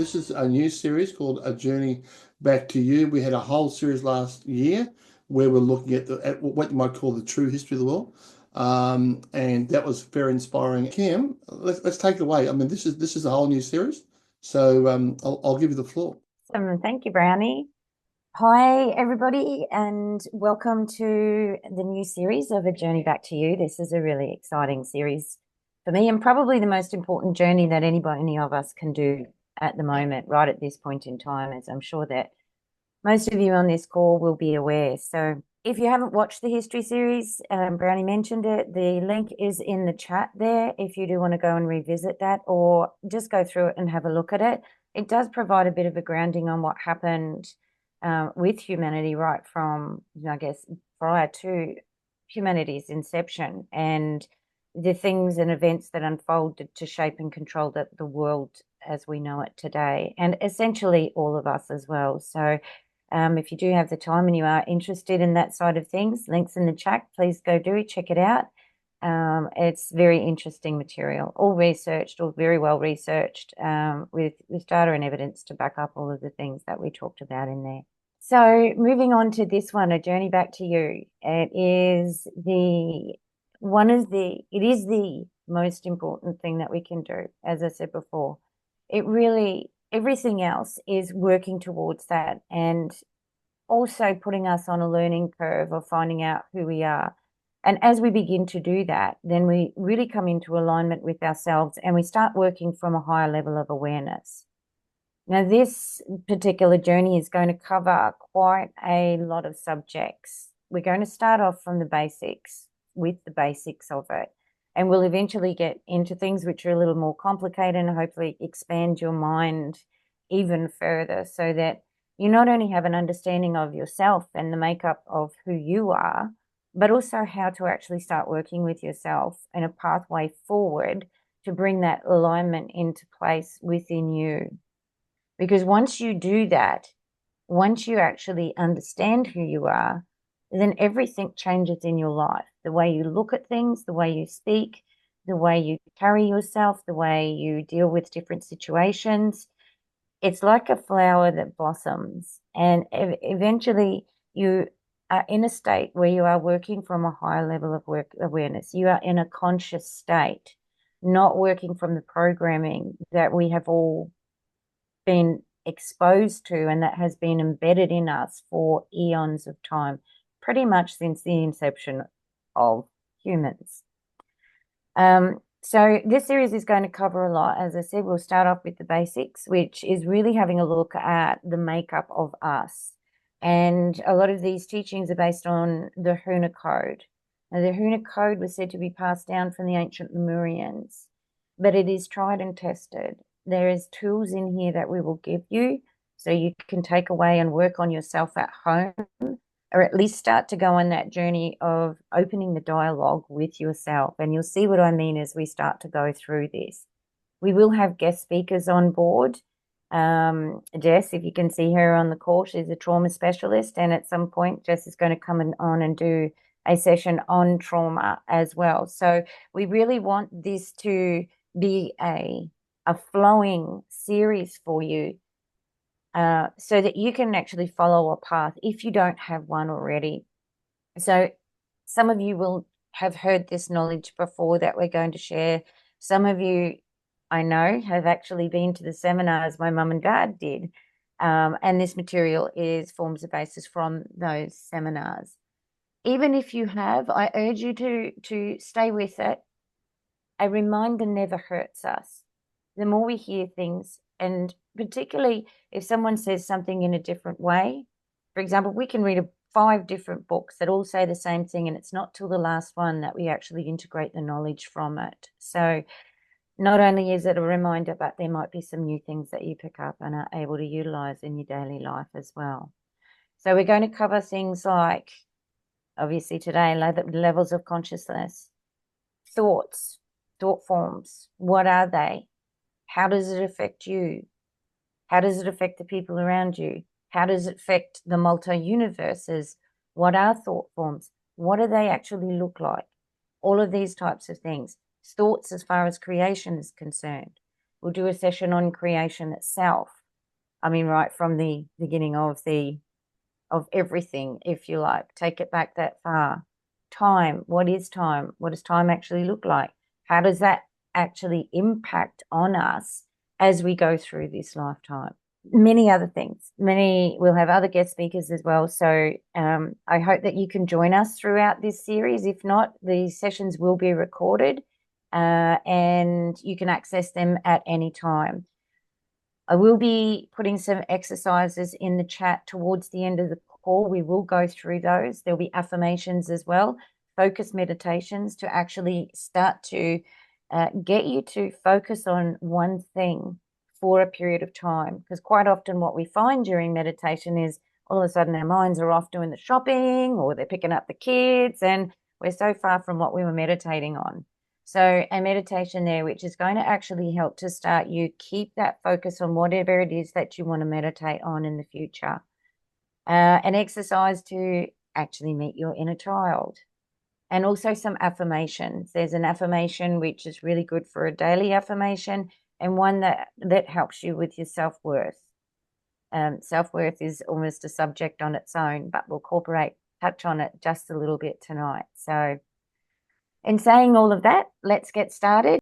this is a new series called A Journey Back to You. We had a whole series last year where we're looking at what you might call the true history of the world. And that was very inspiring. Kim, let's take it away. I mean, this is a whole new series. So I'll give you the floor. Thank you, Brownie. Hi, everybody, and welcome to the new series of A Journey Back to You. This is a really exciting series for me, and probably the most important journey that any of us can do at the moment, right at this point in time, as I'm sure that most of you on this call will be aware. So if you haven't watched the history series, Brownie mentioned it, the link is in the chat there if you do want to go and revisit that or just go through it and have a look at it. It does provide a bit of a grounding on what happened with humanity right from, I guess, prior to humanity's inception and the things and events that unfolded to shape and control the world as we know it today, and essentially all of us as well. So if you do have the time and you are interested in that side of things, links in the chat, please go do it, check it out. It's very interesting material, all researched, all very well researched, with data and evidence to back up all of the things that we talked about in there. So moving on to this one, A Journey Back to You. It is the most important thing that we can do, as I said before. Everything else is working towards that and also putting us on a learning curve of finding out who we are. And as we begin to do that, then we really come into alignment with ourselves and we start working from a higher level of awareness. Now, this particular journey is going to cover quite a lot of subjects. We're going to start off from the basics, with the basics of it, and we'll eventually get into things which are a little more complicated and hopefully expand your mind even further so that you not only have an understanding of yourself and the makeup of who you are, but also how to actually start working with yourself in a pathway forward to bring that alignment into place within you. Because once you do that, once you actually understand who you are, then everything changes in your life. The way you look at things, the way you speak, the way you carry yourself, the way you deal with different situations. It's like a flower that blossoms, and eventually you are in a state where you are working from a higher level of awareness. You are in a conscious state, not working from the programming that we have all been exposed to and that has been embedded in us for eons of time, pretty much since the inception of humans. So this series is going to cover a lot. As I said, we'll start off with the basics, which is really having a look at the makeup of us. And a lot of these teachings are based on the Huna Code. Now, the Huna Code was said to be passed down from the ancient Lemurians, but it is tried and tested. There is tools in here that we will give you so you can take away and work on yourself at home, or at least start to go on that journey of opening the dialogue with yourself. And you'll see what I mean as we start to go through this. We will have guest speakers on board. Jess, if you can see her on the call, she's a trauma specialist. And at some point, Jess is going to come on and do a session on trauma as well. So we really want this to be a flowing series for you, so that you can actually follow a path if you don't have one already. So some of you will have heard this knowledge before that we're going to share. Some of you, I know, have actually been to the seminars my mum and dad did. And this material forms a basis from those seminars. Even if you have, I urge you to stay with it. A reminder never hurts us. The more we hear things, and particularly if someone says something in a different way, for example, we can read 5 different books that all say the same thing, and it's not till the last one that we actually integrate the knowledge from it. So not only is it a reminder, but there might be some new things that you pick up and are able to utilize in your daily life as well. So we're going to cover things like, obviously today, levels of consciousness, thoughts, thought forms. What are they? How does it affect you? How does it affect the people around you? How does it affect the multi-universes? What are thought forms? What do they actually look like? All of these types of things. Thoughts as far as creation is concerned. We'll do a session on creation itself. I mean, right from the beginning of everything, if you like. Take it back that far. Time. What is time? What does time actually look like? How does that actually impact on us as we go through this lifetime? Many other things. We'll have other guest speakers as well. So I hope that you can join us throughout this series. If not, the sessions will be recorded and you can access them at any time. I will be putting some exercises in the chat towards the end of the call. We will go through those. There'll be affirmations as well, focus meditations to actually start to get you to focus on one thing for a period of time. Because quite often what we find during meditation is all of a sudden our minds are off doing the shopping or they're picking up the kids and we're so far from what we were meditating on. So a meditation there, which is going to actually help to start you keep that focus on whatever it is that you want to meditate on in the future. An exercise to actually meet your inner child. And also some affirmations. There's an affirmation which is really good for a daily affirmation and one that helps you with your self-worth. Self-worth is almost a subject on its own, but we'll touch on it just a little bit tonight. So in saying all of that, let's get started.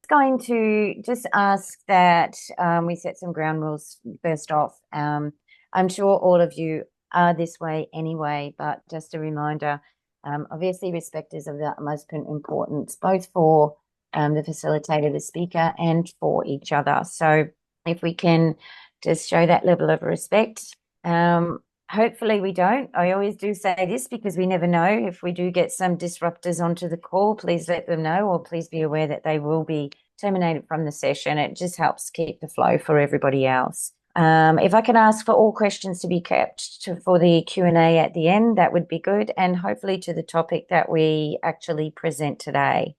Going to just ask that we set some ground rules first off. I'm sure all of you are this way anyway, but just a reminder, obviously respect is of the utmost importance, both for the facilitator, the speaker, and for each other. So if we can just show that level of respect. Hopefully we don't. I always do say this because we never know. If we do get some disruptors onto the call, please let them know, or please be aware that they will be terminated from the session. It just helps keep the flow for everybody else. If I can ask for all questions to be kept for the Q&A at the end, that would be good, and hopefully to the topic that we actually present today.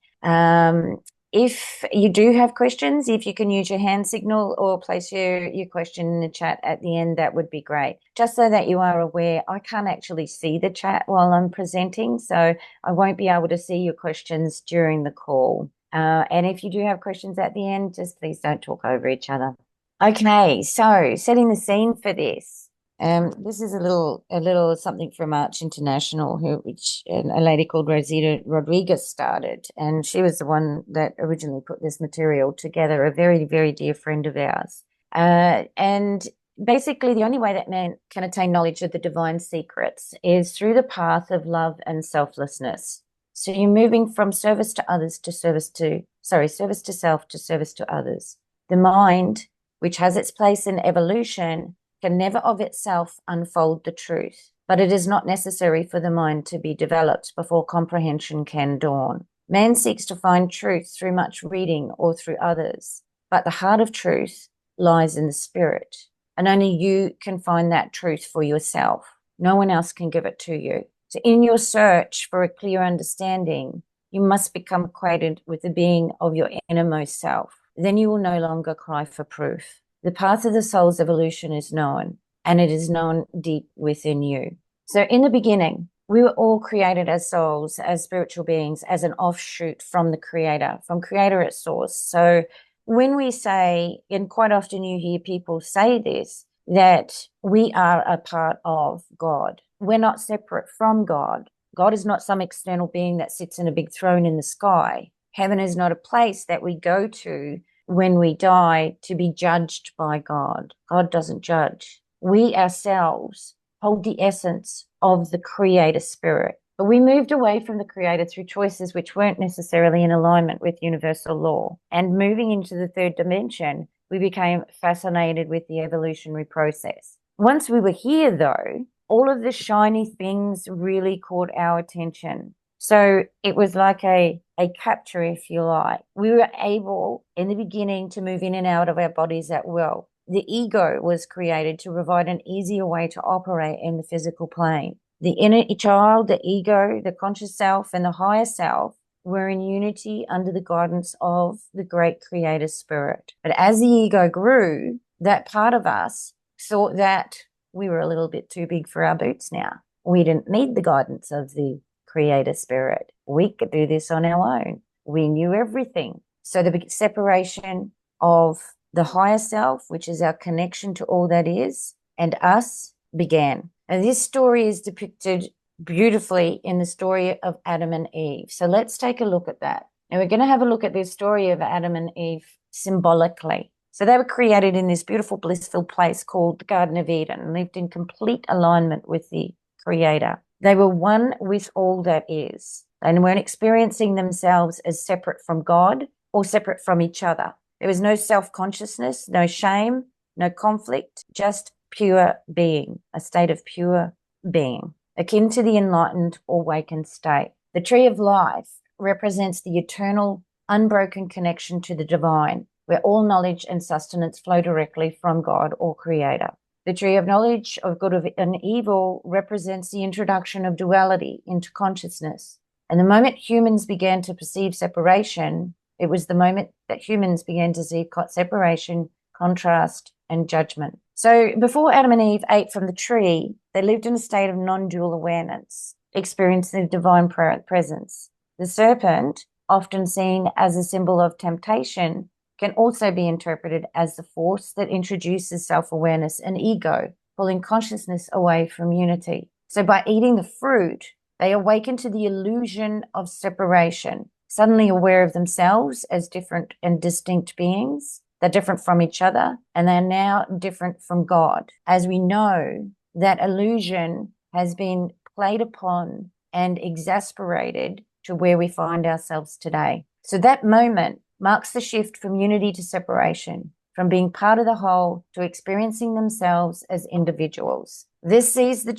If you do have questions, if you can use your hand signal or place your question in the chat at the end, that would be great. Just so that you are aware, I can't actually see the chat while I'm presenting, so I won't be able to see your questions during the call. And if you do have questions at the end, just please don't talk over each other. Okay, so setting the scene for this. This is a little something from Arch International, which a lady called Rosita Rodriguez started, and she was the one that originally put this material together, a very, very dear friend of ours. And basically the only way that man can attain knowledge of the divine secrets is through the path of love and selflessness. So you're moving from service to others to service to self to service to others. The mind, which has its place in evolution, can never of itself unfold the truth, but it is not necessary for the mind to be developed before comprehension can dawn. Man seeks to find truth through much reading or through others, but the heart of truth lies in the spirit, and only you can find that truth for yourself. No one else can give it to you. So in your search for a clear understanding, you must become acquainted with the being of your innermost self. Then you will no longer cry for proof. The path of the soul's evolution is known, and it is known deep within you. So in the beginning, we were all created as souls, as spiritual beings, as an offshoot from the Creator, from Creator at source. So when we say, and quite often you hear people say this, that we are a part of God. We're not separate from God. God is not some external being that sits in a big throne in the sky. Heaven is not a place that we go to when we die to be judged by God. God doesn't judge. We ourselves hold the essence of the Creator Spirit. But we moved away from the Creator through choices which weren't necessarily in alignment with universal law. And moving into the third dimension, we became fascinated with the evolutionary process. Once we were here, though, all of the shiny things really caught our attention. So it was like a capture, if you like. We were able, in the beginning, to move in and out of our bodies at will. The ego was created to provide an easier way to operate in the physical plane. The inner child, the ego, the conscious self, and the higher self were in unity under the guidance of the great Creator Spirit. But as the ego grew, that part of us thought that we were a little bit too big for our boots now. We didn't need the guidance of the Creator Spirit. We could do this on our own. We knew everything. So the separation of the higher self, which is our connection to all that is, and us began. And this story is depicted beautifully in the story of Adam and Eve. So let's take a look at that. And we're going to have a look at this story of Adam and Eve symbolically. So they were created in this beautiful, blissful place called the Garden of Eden and lived in complete alignment with the Creator. They were one with all that is. They weren't experiencing themselves as separate from God or separate from each other. There was no self-consciousness, no shame, no conflict, just pure being, a state of pure being, akin to the enlightened or awakened state. The tree of life represents the eternal, unbroken connection to the divine, where all knowledge and sustenance flow directly from God or Creator. The tree of knowledge of good and evil represents the introduction of duality into consciousness. And the moment humans began to perceive separation, it was the moment that humans began to see separation, contrast, and judgment. So before Adam and Eve ate from the tree, they lived in a state of non-dual awareness, experiencing the divine presence. The serpent, often seen as a symbol of temptation, can also be interpreted as the force that introduces self-awareness and ego, pulling consciousness away from unity. So by eating the fruit, they awaken to the illusion of separation, suddenly aware of themselves as different and distinct beings. They're different from each other, and they're now different from God. As we know, that illusion has been played upon and exasperated to where we find ourselves today. So that moment marks the shift from unity to separation, from being part of the whole to experiencing themselves as individuals. This sees the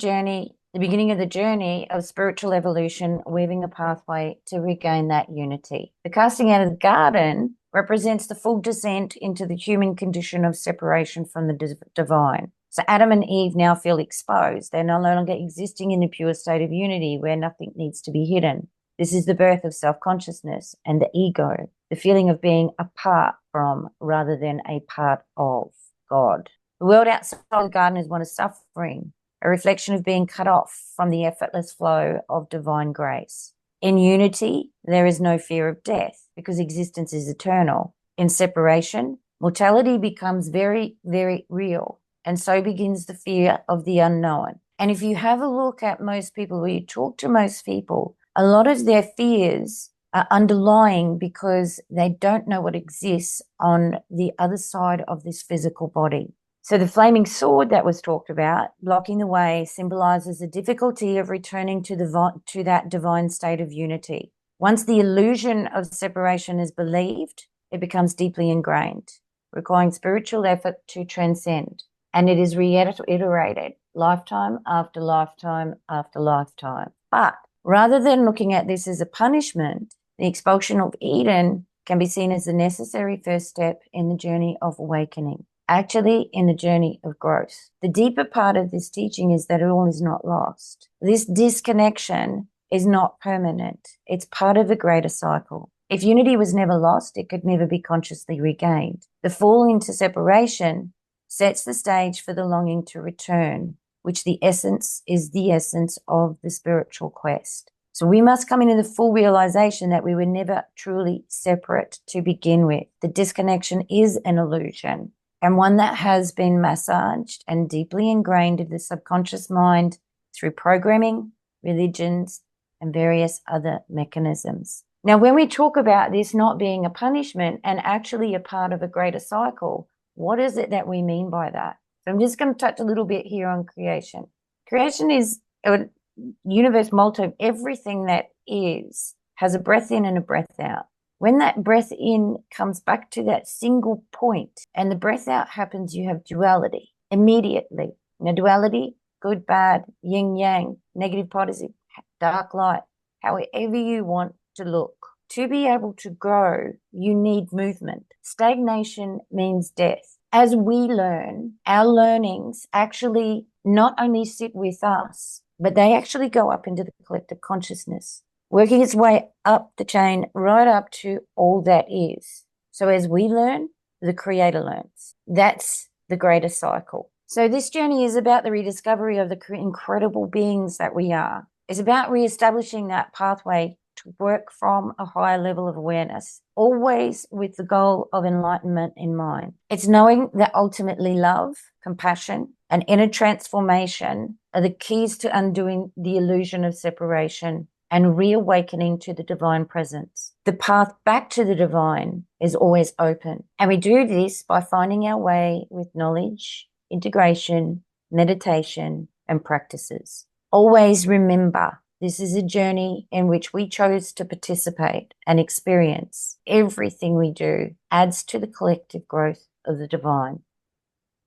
beginning of the journey of spiritual evolution, weaving a pathway to regain that unity. The casting out of the garden represents the full descent into the human condition of separation from the divine. So Adam and Eve now feel exposed. They're no longer existing in the pure state of unity where nothing needs to be hidden. This is the birth of self-consciousness and the ego, the feeling of being apart from rather than a part of God. The world outside the garden is one of suffering, a reflection of being cut off from the effortless flow of divine grace. In unity, there is no fear of death because existence is eternal. In separation, mortality becomes very, very real, and so begins the fear of the unknown. And if you have a look at most people, or you talk to most people, a lot of their fears are underlying because they don't know what exists on the other side of this physical body. So the flaming sword that was talked about, blocking the way, symbolizes the difficulty of returning to that divine state of unity. Once the illusion of separation is believed, it becomes deeply ingrained, requiring spiritual effort to transcend. And it is reiterated lifetime after lifetime after lifetime. But rather than looking at this as a punishment, the expulsion of Eden can be seen as the necessary first step in the journey of awakening, actually in the journey of growth. The deeper part of this teaching is that all is not lost. This disconnection is not permanent. It's part of a greater cycle. If unity was never lost, it could never be consciously regained. The fall into separation sets the stage for the longing to return, which is the essence of the spiritual quest. So we must come into the full realization that we were never truly separate to begin with. The disconnection is an illusion, and one that has been massaged and deeply ingrained in the subconscious mind through programming, religions, and various other mechanisms. Now, when we talk about this not being a punishment and actually a part of a greater cycle, what is it that we mean by that? So I'm just going to touch a little bit here on creation. Creation is a universe multi of everything that is, has a breath in and a breath out. When that breath in comes back to that single point and the breath out happens, you have duality immediately. Now, duality, good, bad, yin, yang, negative, positive, dark, light, however you want to look. To be able to grow, you need movement. Stagnation means death. As we learn, our learnings actually not only sit with us, but they actually go up into the collective consciousness, working its way up the chain, right up to all that is. So as we learn, the Creator learns. That's the greater cycle. So this journey is about the rediscovery of the incredible beings that we are. It's about reestablishing that pathway to work from a higher level of awareness, always with the goal of enlightenment in mind. It's knowing that ultimately love, compassion, and inner transformation are the keys to undoing the illusion of separation and reawakening to the divine presence. The path back to the divine is always open. And we do this by finding our way with knowledge, integration, meditation, and practices. Always remember, this is a journey in which we chose to participate and experience. Everything we do adds to the collective growth of the divine.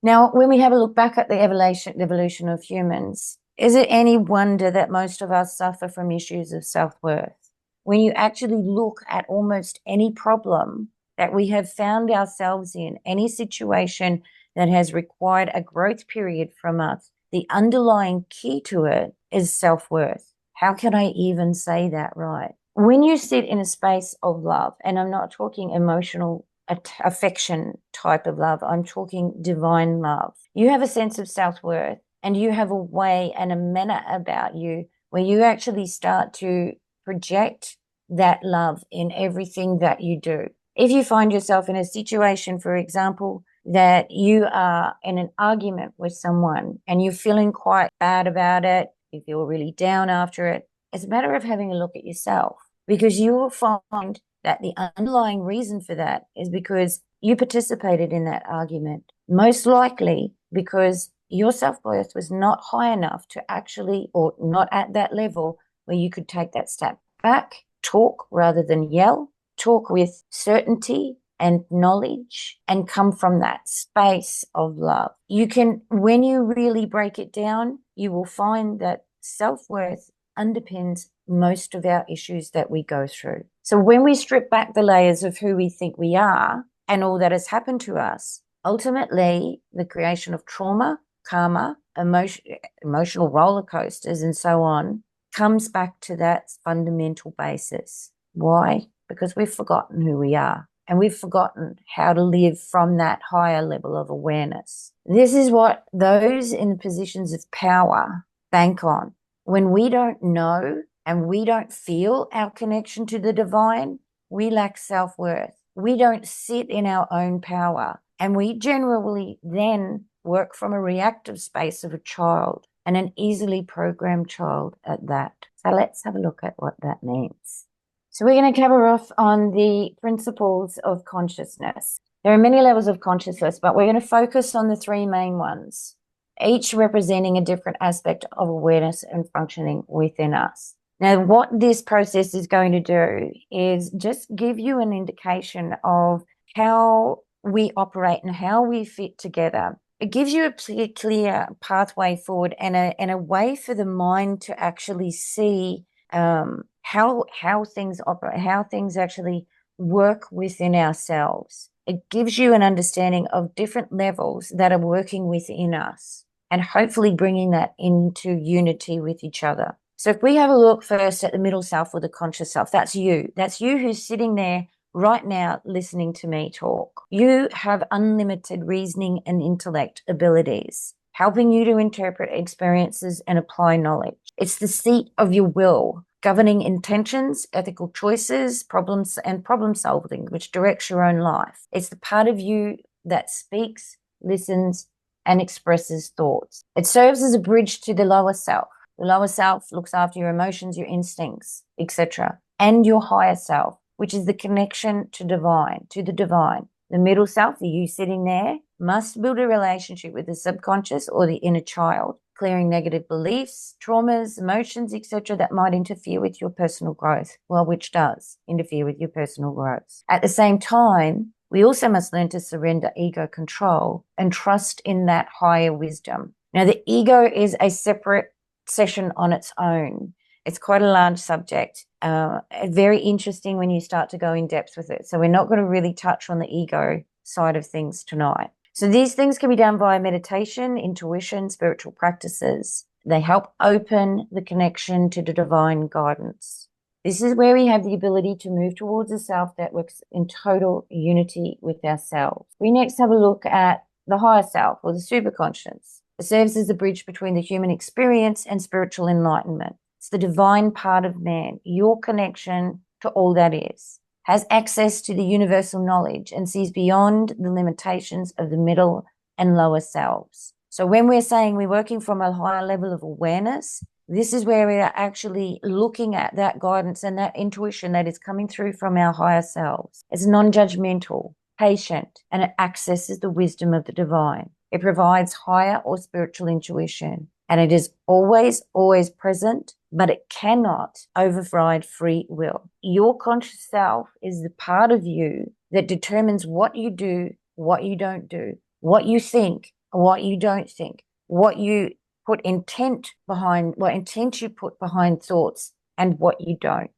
Now, when we have a look back at the evolution of humans, is it any wonder that most of us suffer from issues of self-worth? When you actually look at almost any problem that we have found ourselves in, any situation that has required a growth period from us, the underlying key to it is self-worth. How can I even say that right? When you sit in a space of love, and I'm not talking emotional affection type of love, I'm talking divine love, you have a sense of self-worth, and you have a way and a manner about you where you actually start to project that love in everything that you do. If you find yourself in a situation, for example, that you are in an argument with someone and you're feeling quite bad about it, you feel really down after it, it's a matter of having a look at yourself, because you will find that the underlying reason for that is because you participated in that argument. Most likely because your self-worth was not high enough to actually, or not at that level where you could take that step back, talk rather than yell, talk with certainty and knowledge, and come from that space of love. You can, when you really break it down, you will find that self-worth underpins most of our issues that we go through. So when we strip back the layers of who we think we are and all that has happened to us, ultimately the creation of trauma, karma, emotional roller coasters, and so on, comes back to that fundamental basis. Why? Because we've forgotten who we are, and we've forgotten how to live from that higher level of awareness. This is what those in the positions of power bank on. When we don't know and we don't feel our connection to the divine, we lack self-worth. We don't sit in our own power, and we generally then work from a reactive space of a child, and an easily programmed child at that. So let's have a look at what that means. So we're going to cover off on the principles of consciousness. There are many levels of consciousness, but we're going to focus on the three main ones, each representing a different aspect of awareness and functioning within us. Now, what this process is going to do is just give you an indication of how we operate and how we fit together. It gives you a clear pathway forward and a way for the mind to actually see how things operate, how things actually work within ourselves. It gives you an understanding of different levels that are working within us, and hopefully bringing that into unity with each other. So if we have a look first at the middle self or the conscious self, that's you. That's you who's sitting there right now listening to me talk. You have unlimited reasoning and intellect abilities, helping you to interpret experiences and apply knowledge. It's the seat of your will, governing intentions, ethical choices, problems, and problem solving, which directs your own life. It's the part of you that speaks, listens, and expresses thoughts. It serves as a bridge to the lower self. The lower self looks after your emotions, your instincts, etc., and your higher self, which is the connection to the divine. The middle self, the you sitting there, must build a relationship with the subconscious or the inner child, clearing negative beliefs, traumas, emotions, etc., that might interfere with your personal growth, well, which does interfere with your personal growth. At the same time, we also must learn to surrender ego control and trust in that higher wisdom. Now, the ego is a separate session on its own. It's quite a large subject, very interesting when you start to go in depth with it. So we're not going to really touch on the ego side of things tonight. So these things can be done via meditation, intuition, spiritual practices. They help open the connection to the divine guidance. This is where we have the ability to move towards a self that works in total unity with ourselves. We next have a look at the higher self, or the superconscious. It serves as a bridge between the human experience and spiritual enlightenment. It's the divine part of man, your connection to all that is, has access to the universal knowledge and sees beyond the limitations of the middle and lower selves. So when we're saying we're working from a higher level of awareness, this is where we are actually looking at that guidance and that intuition that is coming through from our higher selves. It's non-judgmental, patient, and it accesses the wisdom of the divine. It provides higher or spiritual intuition, and it is always, always present, but it cannot override free will. Your conscious self is the part of you that determines what you do, what you don't do, what you think, what you don't think, what you put intent behind, what intent you put behind thoughts, and what you don't.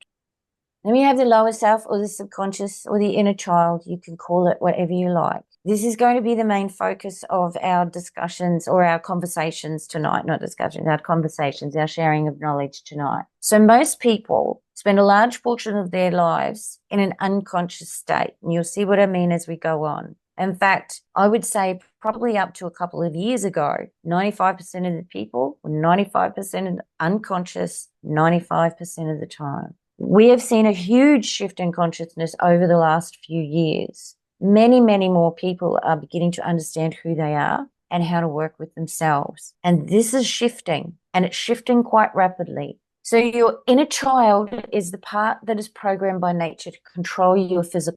Then we have the lower self or the subconscious or the inner child. You can call it whatever you like. This is going to be the main focus of our discussions or our conversations tonight, not discussions, our conversations, our sharing of knowledge tonight. So most people spend a large portion of their lives in an unconscious state. And you'll see what I mean as we go on. In fact, I would say probably up to a couple of years ago, 95% of the people were 95% unconscious 95% of the time. We have seen a huge shift in consciousness over the last few years. Many, many more people are beginning to understand who they are and how to work with themselves. And this is shifting, and it's shifting quite rapidly. So your inner child is the part that is programmed by nature to control your physical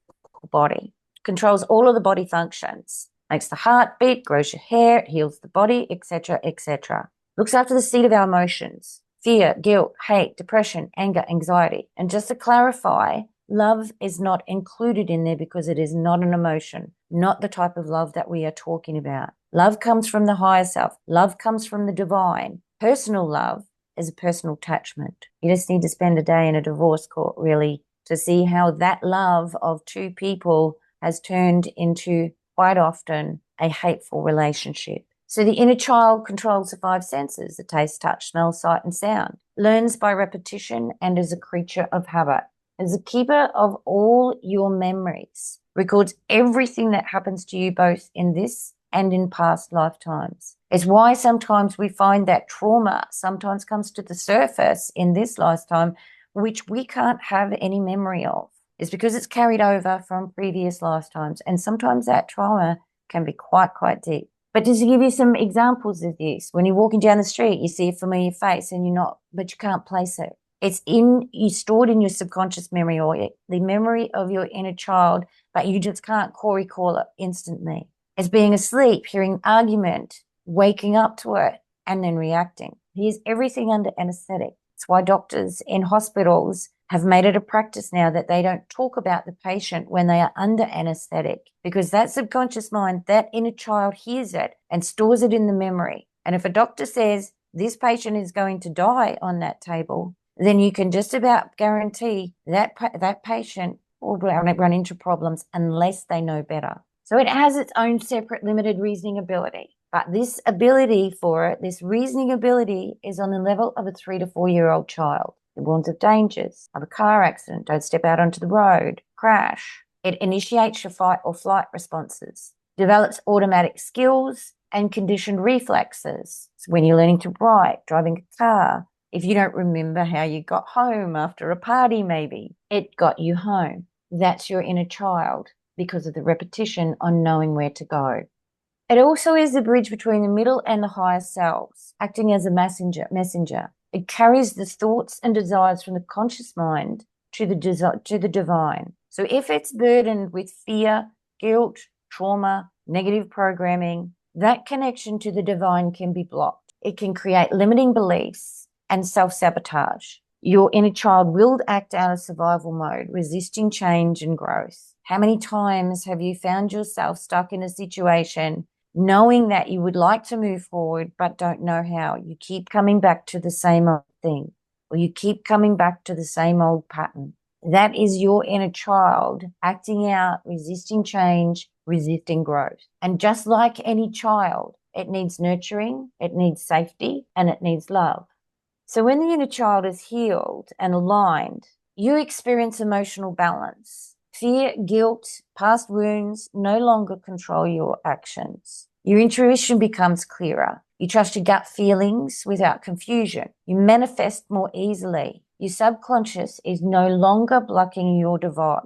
body, controls all of the body functions, makes the heart beat, grows your hair, heals the body, etc., etc. Looks after the seat of our emotions. Fear, guilt, hate, depression, anger, anxiety. And just to clarify, love is not included in there because it is not an emotion, not the type of love that we are talking about. Love comes from the higher self. Love comes from the divine. Personal love is a personal attachment. You just need to spend a day in a divorce court, really, to see how that love of two people has turned into, quite often, a hateful relationship. So the inner child controls the five senses, the taste, touch, smell, sight, and sound, learns by repetition and is a creature of habit, is a keeper of all your memories, records everything that happens to you both in this and in past lifetimes. It's why sometimes we find that trauma sometimes comes to the surface in this lifetime, which we can't have any memory of. It's because it's carried over from previous lifetimes, and sometimes that trauma can be quite deep. But just to give you some examples of this, when you're walking down the street, you see a familiar face and but you can't place it. It's you stored in your subconscious memory or the memory of your inner child, but you just can't recall it instantly. It's being asleep, hearing argument, waking up to it, and then reacting. Here's everything under anesthetic. It's why doctors in hospitals have made it a practice now that they don't talk about the patient when they are under anesthetic, because that subconscious mind, that inner child hears it and stores it in the memory. And if a doctor says this patient is going to die on that table, then you can just about guarantee that that patient will run into problems unless they know better. So it has its own separate limited reasoning ability. But this ability for it, this reasoning ability, is on the level of a 3 to 4 year old child. It warns of dangers, of a car accident, don't step out onto the road, crash. It initiates your fight or flight responses, develops automatic skills and conditioned reflexes. So when you're learning to write, driving a car, if you don't remember how you got home after a party, maybe, it got you home. That's your inner child because of the repetition on knowing where to go. It also is the bridge between the middle and the higher selves, acting as a messenger. It carries the thoughts and desires from the conscious mind to the divine. So if it's burdened with fear, guilt, trauma, negative programming, that connection to the divine can be blocked. It can create limiting beliefs and self-sabotage. Your inner child will act out of survival mode, resisting change and growth. How many times have you found yourself stuck in a situation knowing that you would like to move forward but don't know how? You keep coming back to the same old thing, or you keep coming back to the same old pattern. That is your inner child acting out, resisting change, resisting growth. And just like any child, it needs nurturing, it needs safety, and it needs love. So when the inner child is healed and aligned, you experience emotional balance. Fear, guilt, past wounds no longer control your actions. Your intuition becomes clearer. You trust your gut feelings without confusion. You manifest more easily. Your subconscious is no longer blocking your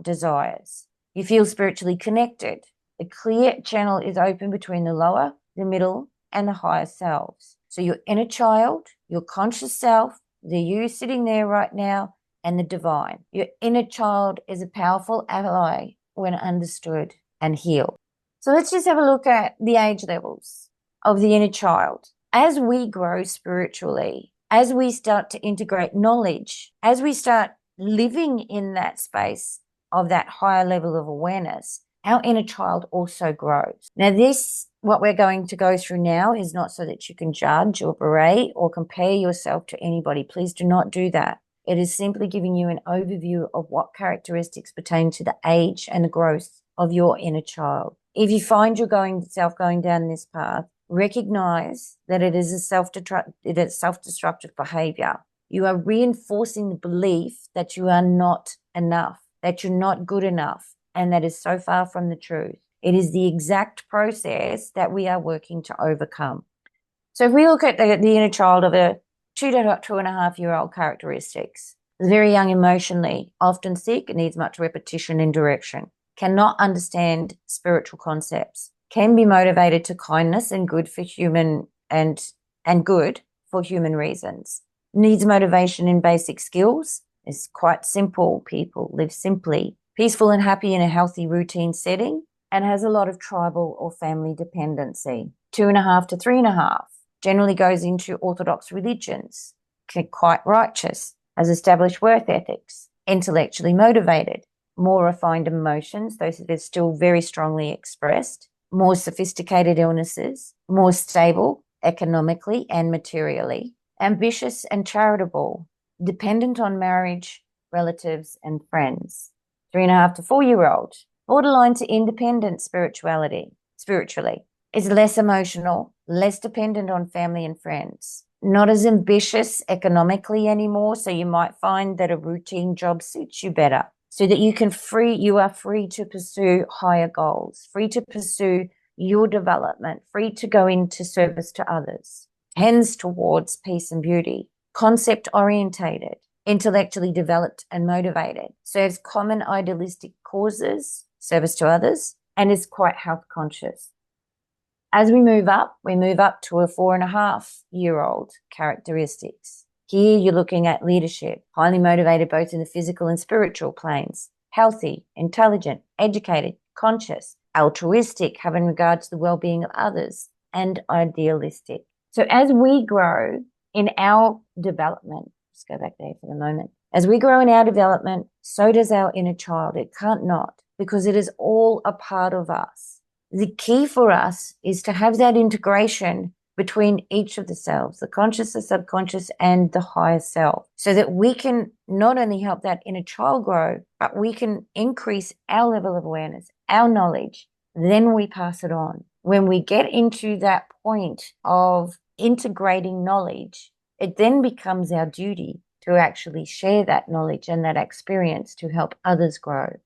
desires. You feel spiritually connected. A clear channel is open between the lower, the middle, and the higher selves. So your inner child, your conscious self, the you sitting there right now, and the divine. Your inner child is a powerful ally when understood and healed. So let's just have a look at the age levels of the inner child. As we grow spiritually, as we start to integrate knowledge, as we start living in that space of that higher level of awareness, our inner child also grows. Now, what we're going to go through now is not so that you can judge or berate or compare yourself to anybody. Please do not do that. It is simply giving you an overview of what characteristics pertain to the age and the growth of your inner child. If you find yourself going down this path, recognize that it is a self-destructive behavior. You are reinforcing the belief that you are not enough, that you're not good enough, and that is so far from the truth. It is the exact process that we are working to overcome. So if we look at the inner child of a 2.5-year-old characteristics, is very young emotionally, often sick, needs much repetition and direction, cannot understand spiritual concepts, can be motivated to kindness and good for human and good for human reasons, needs motivation in basic skills, is quite simple people, live simply, peaceful and happy in a healthy routine setting, and has a lot of tribal or family dependency. 2.5 to 3.5 generally goes into orthodox religions, quite righteous, has established work ethics, intellectually motivated, more refined emotions, those are still very strongly expressed, more sophisticated illnesses, more stable economically and materially, ambitious and charitable, dependent on marriage, relatives, and friends. 3.5 to 4-year-old, borderline to independent spiritually, is less emotional, less dependent on family and friends, not as ambitious economically anymore, so you might find that a routine job suits you better, so that you are free to pursue higher goals, free to pursue your development, free to go into service to others, tends towards peace and beauty, concept orientated, intellectually developed and motivated, serves common idealistic causes, service to others, and is quite health conscious. As we move up to a 4.5-year-old characteristics. Here you're looking at leadership, highly motivated both in the physical and spiritual planes, healthy, intelligent, educated, conscious, altruistic, having regard to the well-being of others, and idealistic. So as we grow in our development, let's go back there for the moment. As we grow in our development, so does our inner child. It can't not, because it is all a part of us. The key for us is to have that integration between each of the selves, the conscious, the subconscious, and the higher self, so that we can not only help that inner child grow, but we can increase our level of awareness, our knowledge, then we pass it on. When we get into that point of integrating knowledge, it then becomes our duty to actually share that knowledge and that experience to help others grow.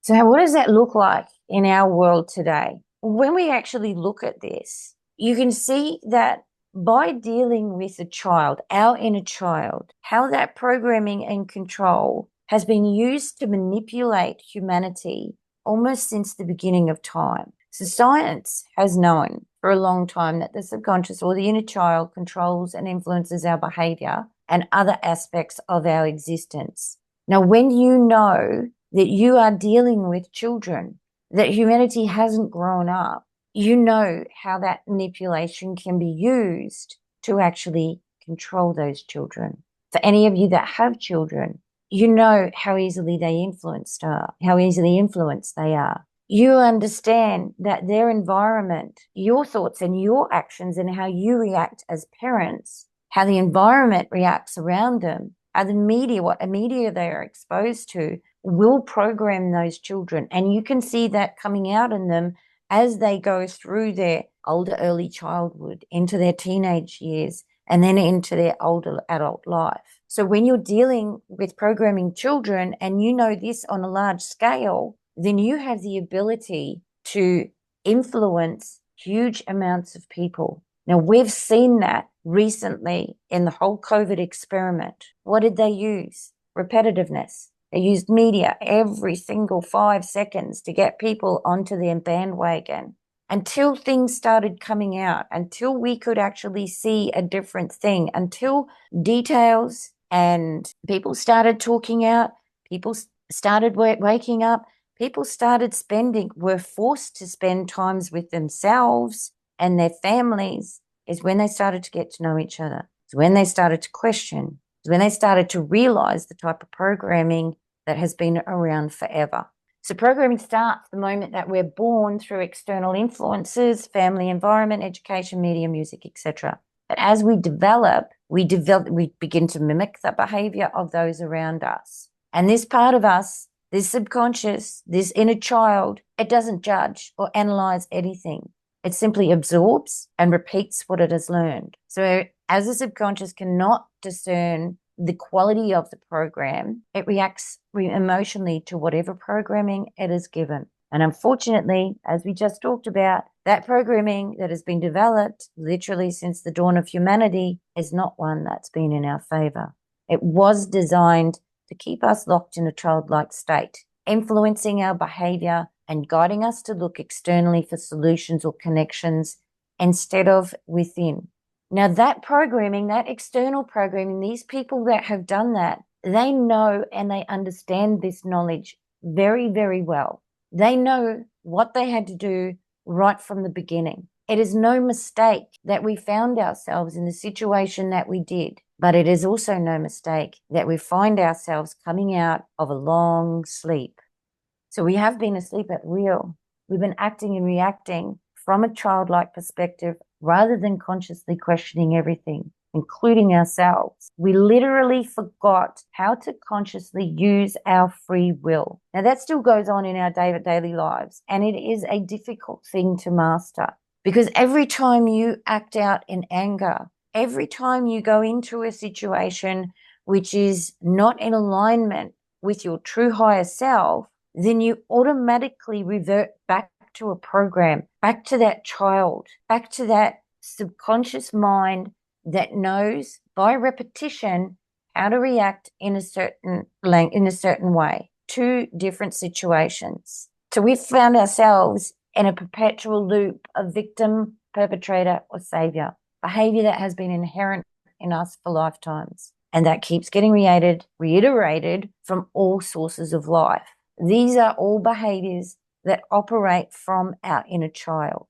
So what does that look like in our world today? When we actually look at this, you can see that by dealing with a child, our inner child, how that programming and control has been used to manipulate humanity almost since the beginning of time. So science has known for a long time that the subconscious or the inner child controls and influences our behavior and other aspects of our existence. Now, when you know that you are dealing with children, that humanity hasn't grown up, you know how that manipulation can be used to actually control those children. For any of you that have children, you know how easily they influenced they are. You understand that their environment, your thoughts and your actions and how you react as parents, how the environment reacts around them, how the media, what media they are exposed to, will program those children. And you can see that coming out in them as they go through their older early childhood, into their teenage years, and then into their older adult life. So when you're dealing with programming children and you know this on a large scale, then you have the ability to influence huge amounts of people. Now, we've seen that recently in the whole COVID experiment. What did they use? Repetitiveness. They used media every single 5 seconds to get people onto their bandwagon until things started coming out, until we could actually see a different thing, until details and people started talking out, people started waking up, people started were forced to spend times with themselves and their families, is when they started to get to know each other. It's when they started to question. It's when they started to realize the type of programming that has been around forever. So programming starts the moment that we're born through external influences, family environment, education, media, music, etc. But as we develop, we begin to mimic the behavior of those around us. And this part of us, this subconscious, this inner child, it doesn't judge or analyze anything. It simply absorbs and repeats what it has learned. So as the subconscious cannot discern the quality of the program, it reacts emotionally to whatever programming it is given. And unfortunately, as we just talked about, that programming that has been developed literally since the dawn of humanity is not one that's been in our favor. It was designed to keep us locked in a childlike state, influencing our behavior and guiding us to look externally for solutions or connections instead of within. Now, that programming, that external programming, these people that have done that, they know and they understand this knowledge very, very well. They know what they had to do right from the beginning. It is no mistake that we found ourselves in the situation that we did, but it is also no mistake that we find ourselves coming out of a long sleep. So we have been asleep at wheel. We've been acting and reacting from a childlike perspective rather than consciously questioning everything, including ourselves. We literally forgot how to consciously use our free will. Now, that still goes on in our daily lives, and it is a difficult thing to master because every time you act out in anger, every time you go into a situation which is not in alignment with your true higher self, then you automatically revert back to a program, back to that child, back to that subconscious mind that knows by repetition how to react in a certain way to different situations. So we've found ourselves in a perpetual loop of victim, perpetrator, or savior, behavior that has been inherent in us for lifetimes, and that keeps getting reiterated from all sources of life. These are all behaviors that operate from our inner child.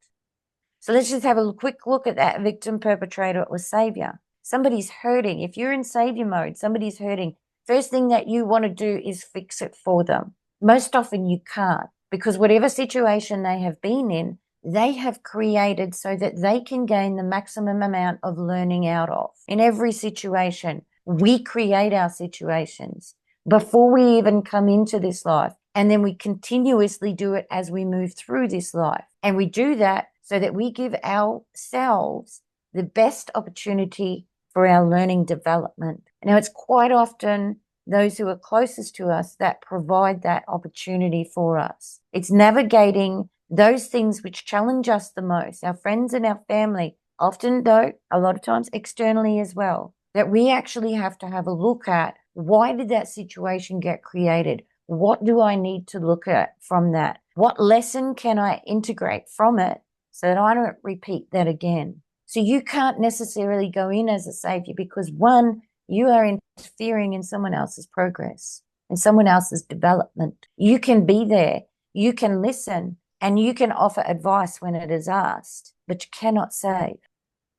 So let's just have a quick look at that victim, perpetrator, or savior. Somebody's hurting. If you're in savior mode, somebody's hurting. First thing that you want to do is fix it for them. Most often you can't, because whatever situation they have been in, they have created so that they can gain the maximum amount of learning out of. In every situation, we create our situations before we even come into this life. And then we continuously do it as we move through this life. And we do that so that we give ourselves the best opportunity for our learning development. Now, it's quite often those who are closest to us that provide that opportunity for us. It's navigating those things which challenge us the most, our friends and our family, often though, a lot of times externally as well, that we actually have to have a look at, why did that situation get created? What do I need to look at from that? What lesson can I integrate from it so that I don't repeat that again? So you can't necessarily go in as a savior because, one, you are interfering in someone else's progress and someone else's development. You can be there, you can listen, and you can offer advice when it is asked, but you cannot save.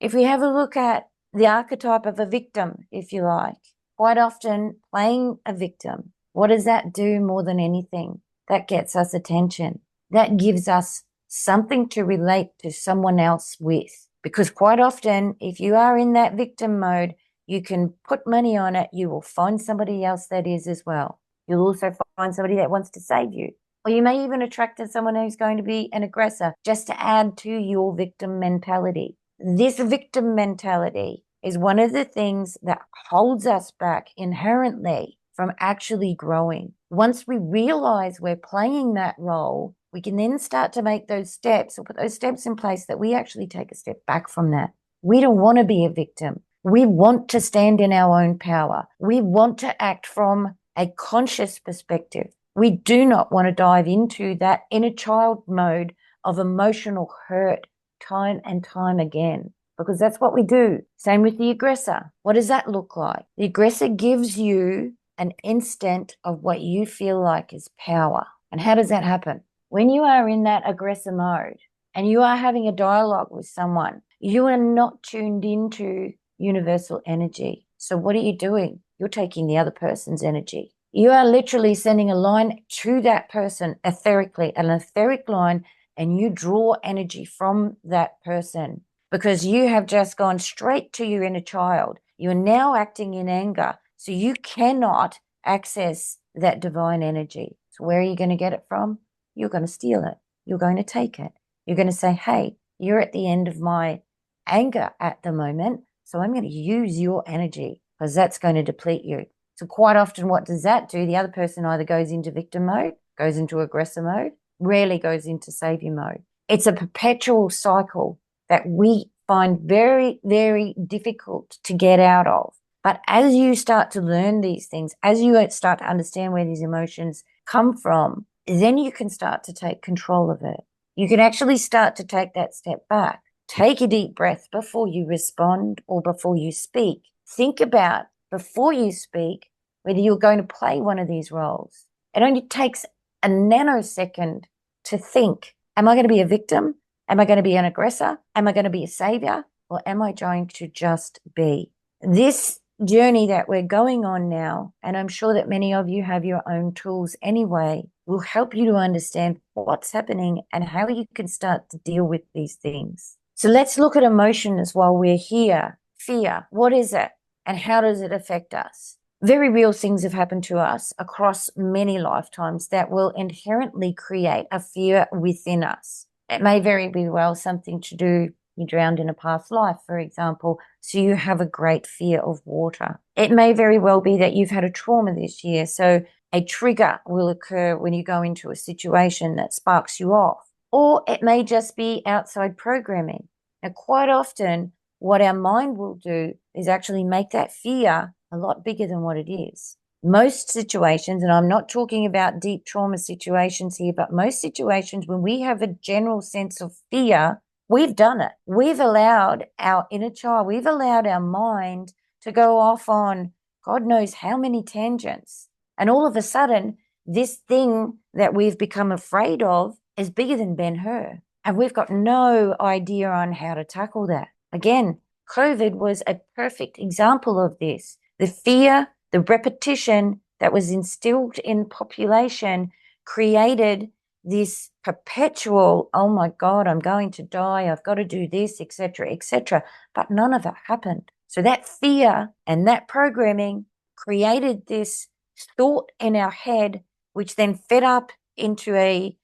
If we have a look at the archetype of a victim, if you like, quite often playing a victim, what does that do more than anything? That gets us attention. That gives us something to relate to someone else with. Because quite often, if you are in that victim mode, you can put money on it. You will find somebody else that is as well. You'll also find somebody that wants to save you. Or you may even attract someone who's going to be an aggressor just to add to your victim mentality. This victim mentality is one of the things that holds us back inherently from actually growing. Once we realize we're playing that role, we can then start to make those steps or put those steps in place that we actually take a step back from that. We don't want to be a victim. We want to stand in our own power. We want to act from a conscious perspective. We do not want to dive into that inner child mode of emotional hurt time and time again, because that's what we do. Same with the aggressor. What does that look like? The aggressor gives you an instant of what you feel like is power. And how does that happen? When you are in that aggressor mode and you are having a dialogue with someone, you are not tuned into universal energy. So what are you doing? You're taking the other person's energy. You are literally sending a line to that person etherically, an etheric line, and you draw energy from that person because you have just gone straight to your inner child. You are now acting in anger, so you cannot access that divine energy. So where are you going to get it from? You're going to steal it. You're going to take it. You're going to say, hey, you're at the end of my anger at the moment, so I'm going to use your energy because that's going to deplete you. So quite often, what does that do? The other person either goes into victim mode, goes into aggressor mode, rarely goes into savior mode. It's a perpetual cycle that we find very, very difficult to get out of. But as you start to learn these things, as you start to understand where these emotions come from, then you can start to take control of it. You can actually start to take that step back. Take a deep breath before you respond or before you speak. Think about, before you speak, whether you're going to play one of these roles. It only takes a nanosecond to think, am I going to be a victim? Am I going to be an aggressor? Am I going to be a savior? Or am I going to just be? This journey that we're going on now, and I'm sure that many of you have your own tools anyway, will help you to understand what's happening and how you can start to deal with these things. So let's look at emotions while we're here. Fear, what is it? And how does it affect us? Very real things have happened to us across many lifetimes that will inherently create a fear within us. It may very well something to do, you drowned in a past life, for example, so you have a great fear of water. It may very well be that you've had a trauma this year, so a trigger will occur when you go into a situation that sparks you off. Or it may just be outside programming. Now, quite often, what our mind will do is actually make that fear a lot bigger than what it is. Most situations, and I'm not talking about deep trauma situations here, but most situations when we have a general sense of fear, we've done it. We've allowed our inner child, we've allowed our mind to go off on God knows how many tangents. And all of a sudden, this thing that we've become afraid of is bigger than Ben-Hur. And we've got no idea on how to tackle that. Again, COVID was a perfect example of this. The fear, the repetition that was instilled in population created this perpetual, oh my God, I'm going to die, I've got to do this, etc., etc. But none of it happened. So that fear and that programming created this thought in our head, which then fed up into a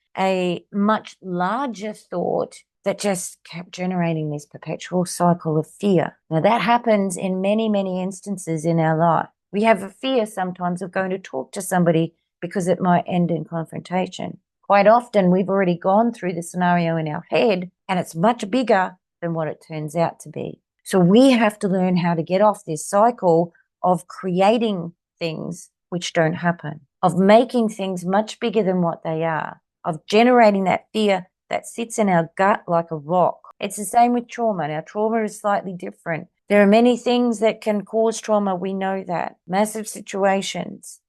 much larger thought that just kept generating this perpetual cycle of fear. Now, that happens in many, many instances in our life. We have a fear sometimes of going to talk to somebody because it might end in confrontation. Quite often, we've already gone through the scenario in our head, and it's much bigger than what it turns out to be. So we have to learn how to get off this cycle of creating things which don't happen, of making things much bigger than what they are, of generating that fear that sits in our gut like a rock. It's the same with trauma. Now, trauma is slightly different. There are many things that can cause trauma. We know that. Massive situations,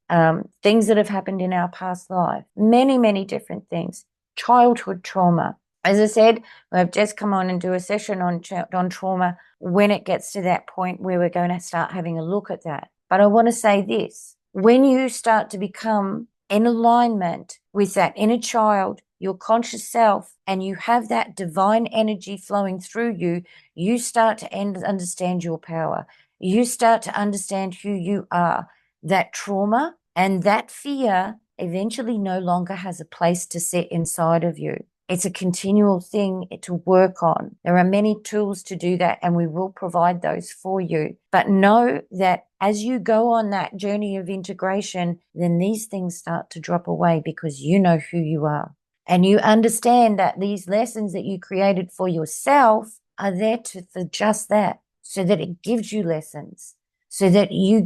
things that have happened in our past life, many, many different things. Childhood trauma. As I said, we've just come on and do a session on trauma when it gets to that point where we're going to start having a look at that. But I want to say this. When you start to become in alignment with that inner child, your conscious self, and you have that divine energy flowing through you, you start to understand your power. You start to understand who you are. That trauma and that fear eventually no longer has a place to sit inside of you. It's a continual thing to work on. There are many tools to do that, and we will provide those for you. But know that as you go on that journey of integration, then these things start to drop away because you know who you are. And you understand that these lessons that you created for yourself are there for just that, so that it gives you lessons, so that you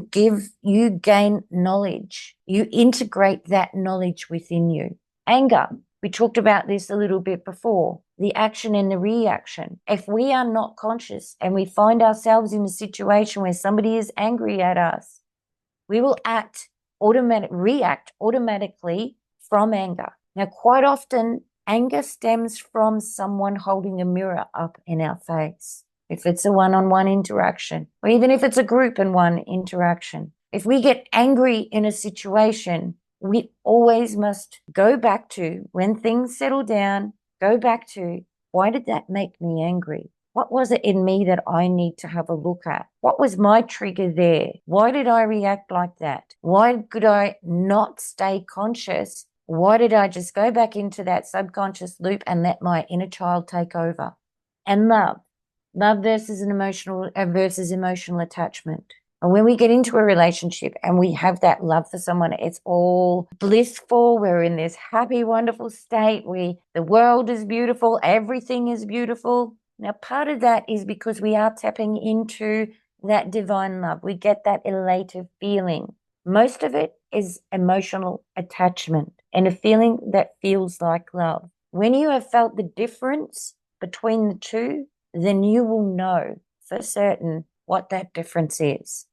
gain knowledge, you integrate that knowledge within you. Anger, we talked about this a little bit before, the action and the reaction. If we are not conscious and we find ourselves in a situation where somebody is angry at us, we will react automatically from anger. Now, quite often, anger stems from someone holding a mirror up in our face. If it's a one-on-one interaction, or even if it's a group and one interaction. If we get angry in a situation, we always must go back to, when things settle down, go back to, why did that make me angry? What was it in me that I need to have a look at? What was my trigger there? Why did I react like that? Why could I not stay conscious? Why did I just go back into that subconscious loop and let my inner child take over? And love versus emotional attachment. And when we get into a relationship and we have that love for someone, it's all blissful. We're in this happy, wonderful state. The world is beautiful. Everything is beautiful. Now, part of that is because we are tapping into that divine love. We get that elative feeling. Most of it is emotional attachment and a feeling that feels like love. When you have felt the difference between the two, then you will know for certain what that difference is.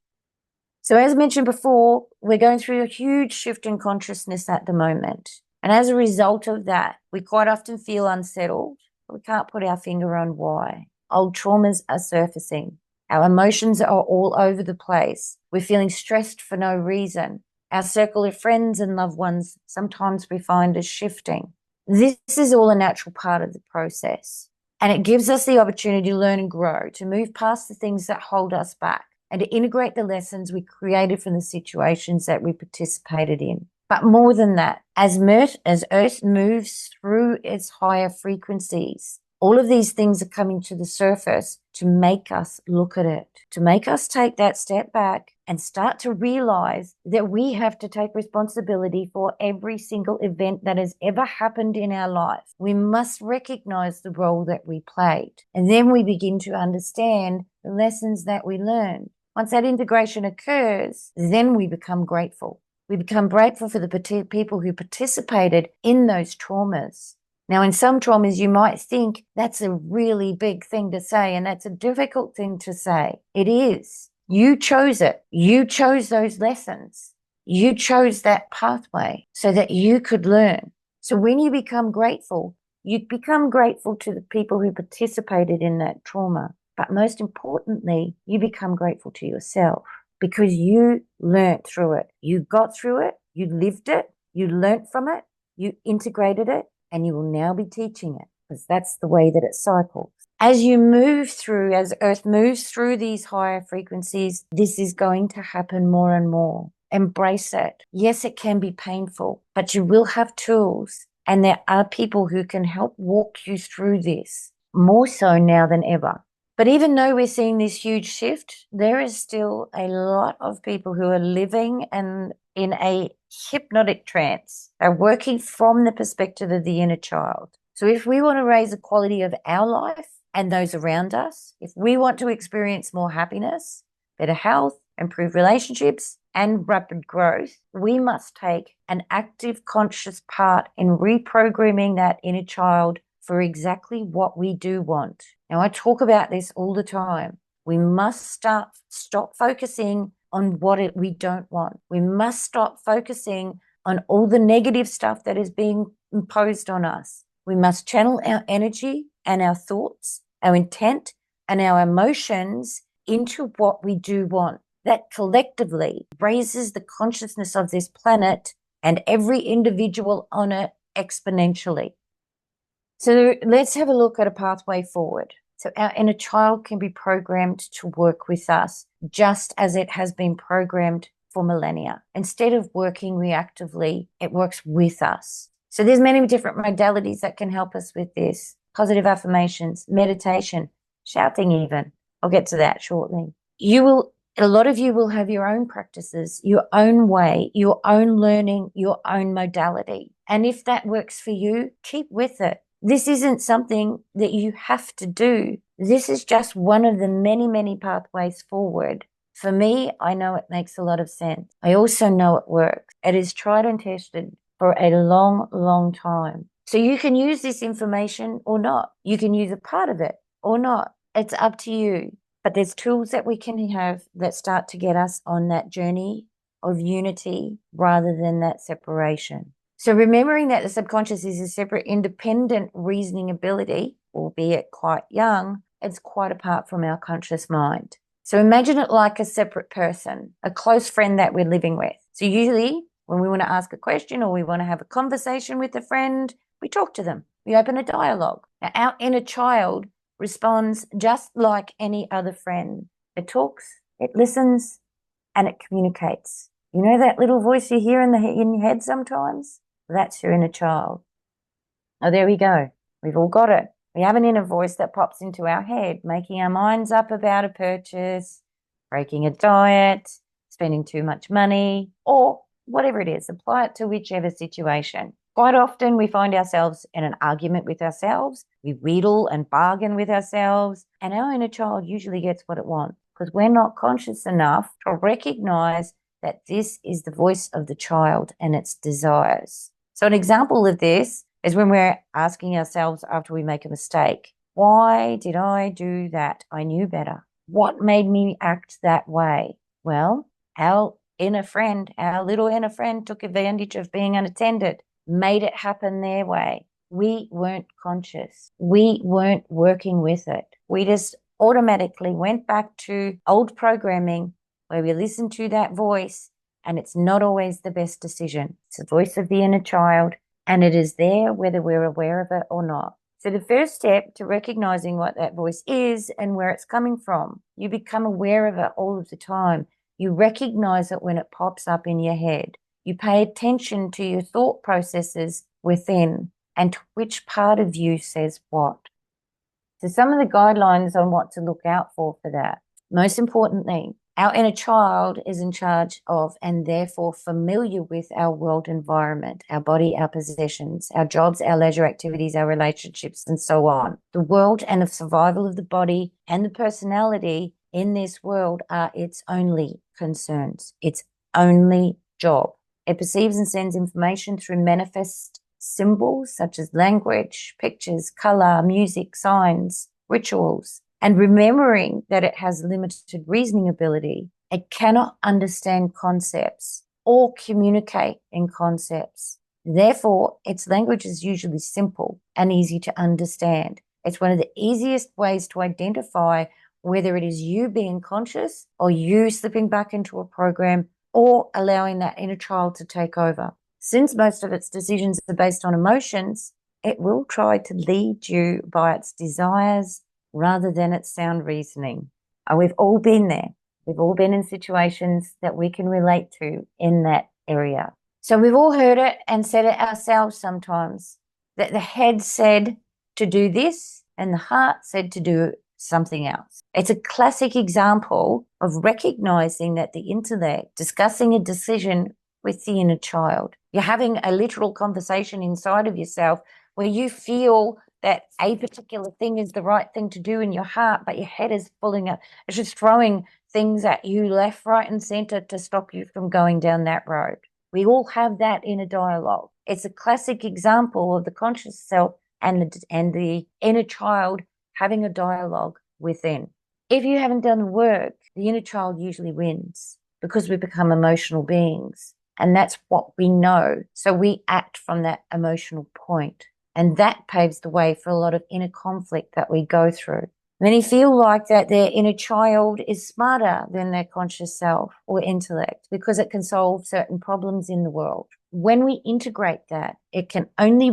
So as mentioned before, we're going through a huge shift in consciousness at the moment. And as a result of that, we quite often feel unsettled. We can't put our finger on why. Old traumas are surfacing. Our emotions are all over the place. We're feeling stressed for no reason. Our circle of friends and loved ones sometimes we find is shifting. This is all a natural part of the process. And it gives us the opportunity to learn and grow, to move past the things that hold us back, and to integrate the lessons we created from the situations that we participated in. But more than that, as Earth moves through its higher frequencies, all of these things are coming to the surface to make us look at it, to make us take that step back and start to realize that we have to take responsibility for every single event that has ever happened in our life. We must recognize the role that we played. And then we begin to understand the lessons that we learned. Once that integration occurs, then we become grateful. We become grateful for the people who participated in those traumas. Now, in some traumas, you might think that's a really big thing to say, and that's a difficult thing to say. It is. You chose it. You chose those lessons. You chose that pathway so that you could learn. So when you become grateful to the people who participated in that trauma. But most importantly, you become grateful to yourself because you learnt through it. You got through it. You lived it. You learnt from it. You integrated it. And you will now be teaching it because that's the way that it cycles. As Earth moves through these higher frequencies, this is going to happen more and more. Embrace it. Yes, it can be painful, but you will have tools, and there are people who can help walk you through this, more so now than ever. But even though we're seeing this huge shift, there is still a lot of people who are living in a hypnotic trance. They're working from the perspective of the inner child. So if we want to raise the quality of our life and those around us, if we want to experience more happiness, better health, improved relationships, and rapid growth, we must take an active, conscious part in reprogramming that inner child for exactly what we do want. Now, I talk about this all the time. We must stop focusing on what we don't want. We must stop focusing on all the negative stuff that is being imposed on us. We must channel our energy and our thoughts, our intent, and our emotions into what we do want. That collectively raises the consciousness of this planet and every individual on it exponentially. So let's have a look at a pathway forward. So our inner child can be programmed to work with us just as it has been programmed for millennia. Instead of working reactively, it works with us. So there's many different modalities that can help us with this. Positive affirmations, meditation, shouting even. I'll get to that shortly. A lot of you will have your own practices, your own way, your own learning, your own modality. And if that works for you, keep with it. This isn't something that you have to do. This is just one of the many, many pathways forward. For me, I know it makes a lot of sense. I also know it works. It is tried and tested for a long, long time. So you can use this information or not. You can use a part of it or not. It's up to you. But there's tools that we can have that start to get us on that journey of unity rather than that separation. So remembering that the subconscious is a separate, independent reasoning ability, albeit quite young, it's quite apart from our conscious mind. So imagine it like a separate person, a close friend that we're living with. So usually when we want to ask a question or we want to have a conversation with a friend, we talk to them. We open a dialogue. Now, our inner child responds just like any other friend. It talks, it listens, and it communicates. You know that little voice you hear in your head sometimes? That's your inner child. Oh, there we go. We've all got it. We have an inner voice that pops into our head, making our minds up about a purchase, breaking a diet, spending too much money, or whatever it is. Apply it to whichever situation. Quite often we find ourselves in an argument with ourselves. We wheedle and bargain with ourselves, and our inner child usually gets what it wants because we're not conscious enough to recognize that this is the voice of the child and its desires. So an example of this is when we're asking ourselves after we make a mistake, why did I do that? I knew better. What made me act that way? Well, our inner friend, our little inner friend took advantage of being unattended, made it happen their way. We weren't conscious. We weren't working with it. We just automatically went back to old programming where we listened to that voice, and it's not always the best decision. It's the voice of the inner child, and it is there whether we're aware of it or not. So the first step to recognizing what that voice is and where it's coming from, you become aware of it all of the time. You recognize it when it pops up in your head. You pay attention to your thought processes within and to which part of you says what. So some of the guidelines on what to look out for that. Most importantly, our inner child is in charge of and therefore familiar with our world environment, our body, our possessions, our jobs, our leisure activities, our relationships, and so on. The world and the survival of the body and the personality in this world are its only concerns, its only job. It perceives and sends information through manifest symbols such as language, pictures, color, music, signs, rituals. And remembering that it has limited reasoning ability, it cannot understand concepts or communicate in concepts. Therefore, its language is usually simple and easy to understand. It's one of the easiest ways to identify whether it is you being conscious or you slipping back into a program or allowing that inner child to take over. Since most of its decisions are based on emotions, it will try to lead you by its desires rather than its sound reasoning. We've all been there. We've all been in situations that we can relate to in that area. So we've all heard it and said it ourselves sometimes, that the head said to do this and the heart said to do something else. It's a classic example of recognizing that the intellect discussing a decision with the inner child. You're having a literal conversation inside of yourself where you feel that a particular thing is the right thing to do in your heart, but your head is pulling it. It's just throwing things at you left, right, and center to stop you from going down that road. We all have that inner dialogue. It's a classic example of the conscious self and the inner child having a dialogue within. If you haven't done the work, the inner child usually wins because we become emotional beings. And that's what we know. So we act from that emotional point. And that paves the way for a lot of inner conflict that we go through. Many feel like that their inner child is smarter than their conscious self or intellect because it can solve certain problems in the world. When we integrate that, it can only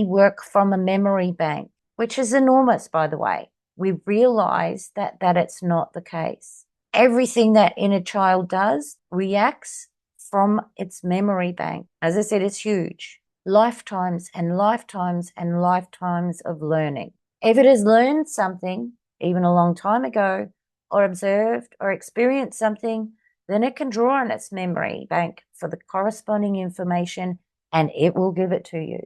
work from a memory bank, which is enormous, by the way. We realize that it's not the case. Everything that inner child does reacts from its memory bank. As I said, it's huge. Lifetimes and lifetimes and lifetimes of learning. If it has learned something, even a long time ago, or observed or experienced something, then it can draw on its memory bank for the corresponding information and it will give it to you.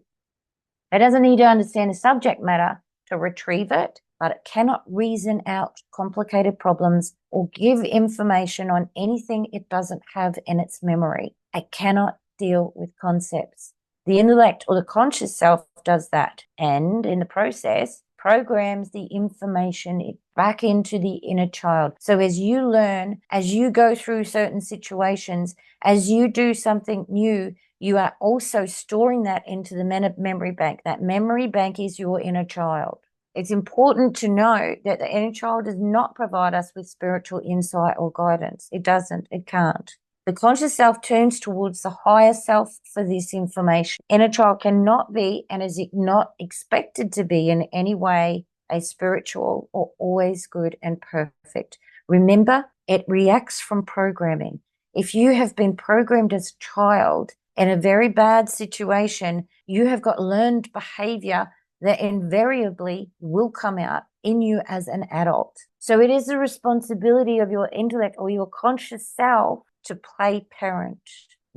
It doesn't need to understand the subject matter to retrieve it, but it cannot reason out complicated problems or give information on anything it doesn't have in its memory. It cannot deal with concepts. The intellect or the conscious self does that, and in the process, programs the information back into the inner child. So as you learn, as you go through certain situations, as you do something new, you are also storing that into the memory bank. That memory bank is your inner child. It's important to know that the inner child does not provide us with spiritual insight or guidance. It doesn't. It can't. The conscious self turns towards the higher self for this information. Inner child cannot be and is not expected to be in any way a spiritual or always good and perfect. Remember, it reacts from programming. If you have been programmed as a child in a very bad situation, you have got learned behavior that invariably will come out in you as an adult. So it is the responsibility of your intellect or your conscious self to play parent,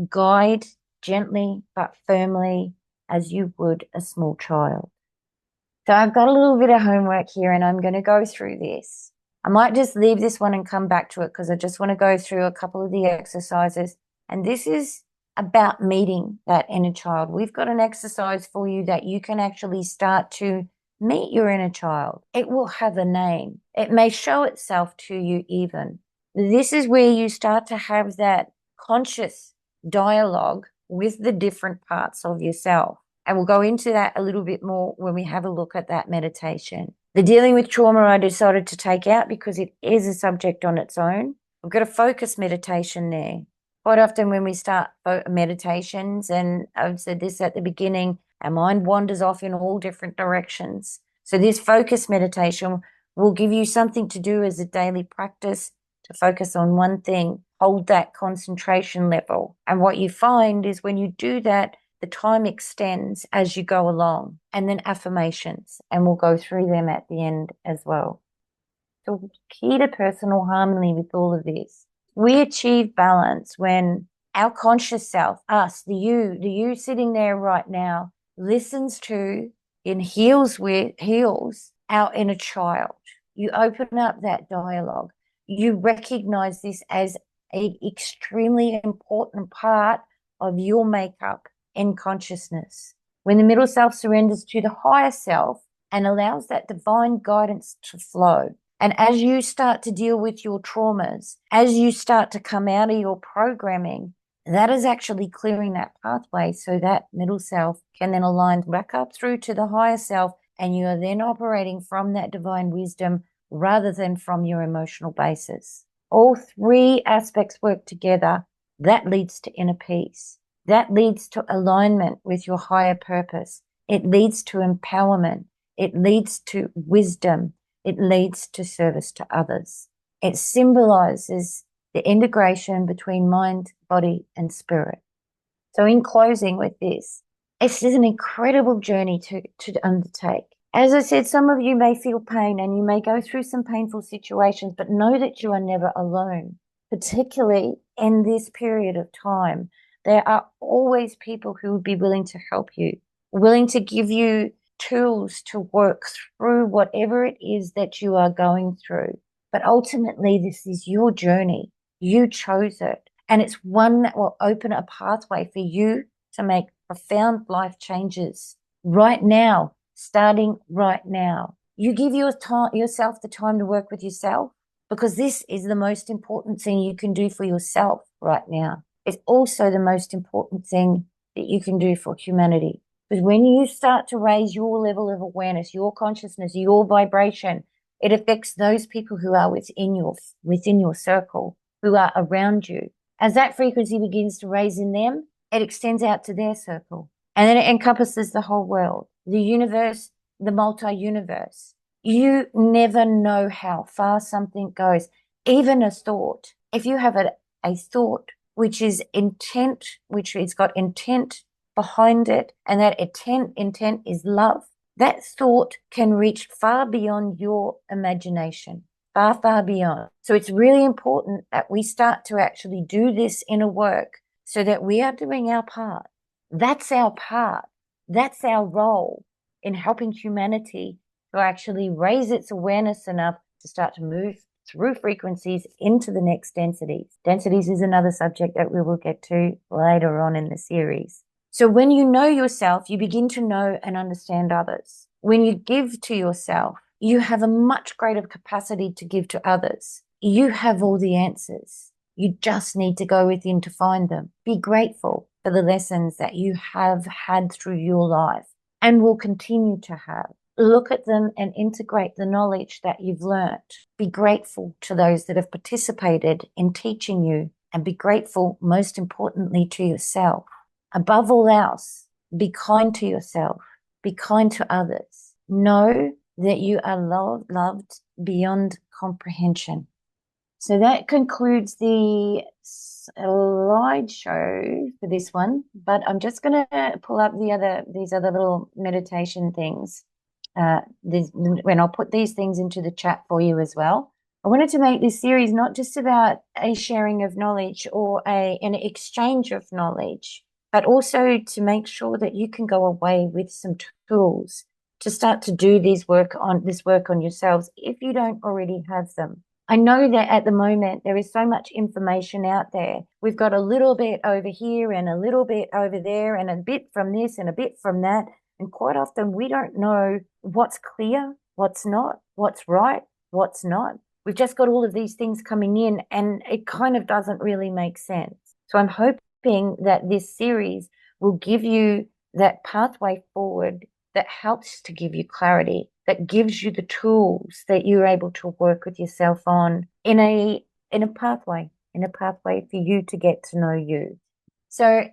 guide gently but firmly as you would a small child. So I've got a little bit of homework here and I'm going to go through this. I might just leave this one and come back to it because I just want to go through a couple of the exercises. And this is about meeting that inner child. We've got an exercise for you that you can actually start to meet your inner child. It will have a name. It may show itself to you even. This is where you start to have that conscious dialogue with the different parts of yourself. And we'll go into that a little bit more when we have a look at that meditation. The dealing with trauma I decided to take out because it is a subject on its own. We've got a focus meditation there. Quite often when we start meditations, and I've said this at the beginning, our mind wanders off in all different directions. So this focus meditation will give you something to do as a daily practice to focus on one thing, hold that concentration level. And what you find is when you do that, the time extends as you go along. And then affirmations, and we'll go through them at the end as well. So key to personal harmony with all of this. We achieve balance when our conscious self, us, the you sitting there right now, listens to and heals our inner child. You open up that dialogue. You recognize this as an extremely important part of your makeup and consciousness. When the middle self surrenders to the higher self and allows that divine guidance to flow. And as you start to deal with your traumas, as you start to come out of your programming, that is actually clearing that pathway so that middle self can then align back up through to the higher self, and you are then operating from that divine wisdom rather than from your emotional basis. All three aspects work together. That leads to inner peace. That leads to alignment with your higher purpose. It leads to empowerment. It leads to wisdom. It leads to service to others. It symbolizes the integration between mind, body, and spirit. So in closing with this, it's an incredible journey to undertake. As I said, some of you may feel pain and you may go through some painful situations, but know that you are never alone, particularly in this period of time. There are always people who would be willing to help you, willing to give you tools to work through whatever it is that you are going through. But ultimately, this is your journey. You chose it. And it's one that will open a pathway for you to make profound life changes right now, starting right now. You give yourself the time to work with yourself, because this is the most important thing you can do for yourself right now. It's also the most important thing that you can do for humanity. Because when you start to raise your level of awareness, your consciousness, your vibration, it affects those people who are within your circle, who are around you. As that frequency begins to raise in them, it extends out to their circle. And then it encompasses the whole world, the universe, the multi-universe. You never know how far something goes, even a thought. If you have a thought which is intent, which has got intent behind it, and that intent is love, that thought can reach far beyond your imagination, far, far beyond. So it's really important that we start to actually do this inner work so that we are doing our part. That's our part. That's our role in helping humanity to actually raise its awareness enough to start to move through frequencies into the next densities. Densities is another subject that we will get to later on in the series. So when you know yourself, you begin to know and understand others. When you give to yourself, you have a much greater capacity to give to others. You have all the answers. You just need to go within to find them. Be grateful for the lessons that you have had through your life and will continue to have. Look at them and integrate the knowledge that you've learnt. Be grateful to those that have participated in teaching you, and be grateful, most importantly, to yourself. Above all else, be kind to yourself. Be kind to others. Know that you are loved beyond comprehension. So that concludes the slideshow for this one, but I'm just going to pull up these other little meditation things. When I'll put these things into the chat for you as well. I wanted to make this series not just about a sharing of knowledge or an exchange of knowledge, but also to make sure that you can go away with some tools to start to do this work on yourselves if you don't already have them. I know that at the moment there is so much information out there. We've got a little bit over here and a little bit over there and a bit from this and a bit from that. And quite often we don't know what's clear, what's not, what's right, what's not. We've just got all of these things coming in and it kind of doesn't really make sense. So I'm hoping that this series will give you that pathway forward that helps to give you clarity, that gives you the tools that you're able to work with yourself on in a pathway for you to get to know you. So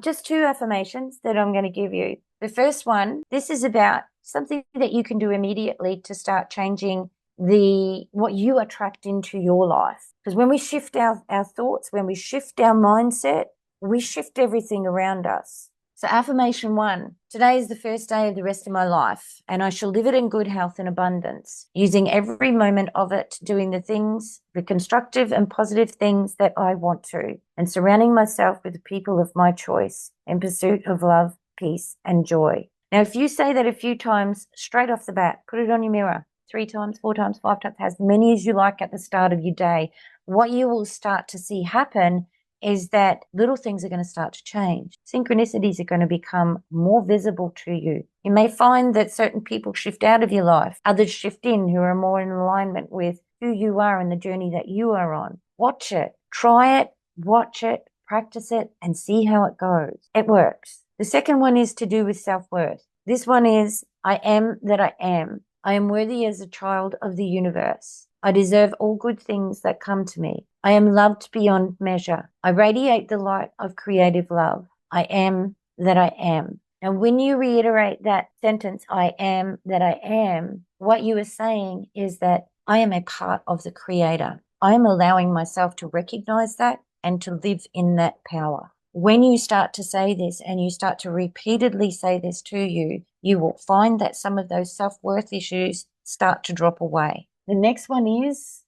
just two affirmations that I'm going to give you. The first one, this is about something that you can do immediately to start changing what you attract into your life. Because when we shift our thoughts, when we shift our mindset, we shift everything around us. So affirmation 1, today is the first day of the rest of my life, and I shall live it in good health and abundance, using every moment of it, doing the constructive and positive things that I want to, and surrounding myself with the people of my choice in pursuit of love, peace, and joy. Now, if you say that a few times straight off the bat, put it on your mirror, 3 times, 4 times, 5 times, as many as you like at the start of your day, what you will start to see happen is that little things are going to start to change. Synchronicities are going to become more visible to you. You may find that certain people shift out of your life, others shift in who are more in alignment with who you are and the journey that you are on. Watch it, try it, watch it, practice it, and see how it goes. It works. The second one is to do with self-worth. This one is, I am that I am. I am worthy as a child of the universe. I deserve all good things that come to me. I am loved beyond measure. I radiate the light of creative love. I am that I am. Now, when you reiterate that sentence, I am that I am, what you are saying is that I am a part of the Creator. I am allowing myself to recognize that and to live in that power. When you start to say this and you start to repeatedly say this to you, you will find that some of those self-worth issues start to drop away. The next one is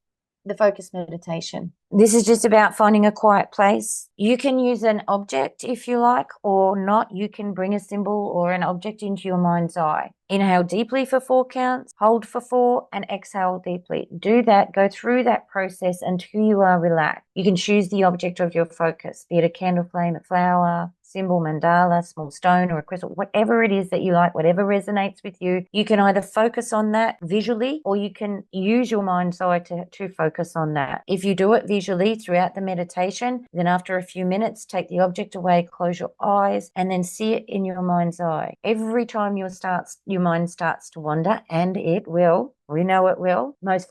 the focus meditation. This is just about finding a quiet place. You can use an object if you like, or not. You can bring a symbol or an object into your mind's eye. Inhale deeply for 4 counts, hold for 4, and exhale deeply. Do that, go through that process until you are relaxed. You can choose the object of your focus, be it a candle flame, a flower, symbol, mandala, small stone, or a crystal, whatever it is that you like, whatever resonates with you. You can either focus on that visually, or you can use your mind's eye to focus on that. If you do it visually throughout the meditation, then after a few minutes, take the object away, close your eyes, and then see it in your mind's eye. Every time your mind starts to wander, and it will, we know it will, most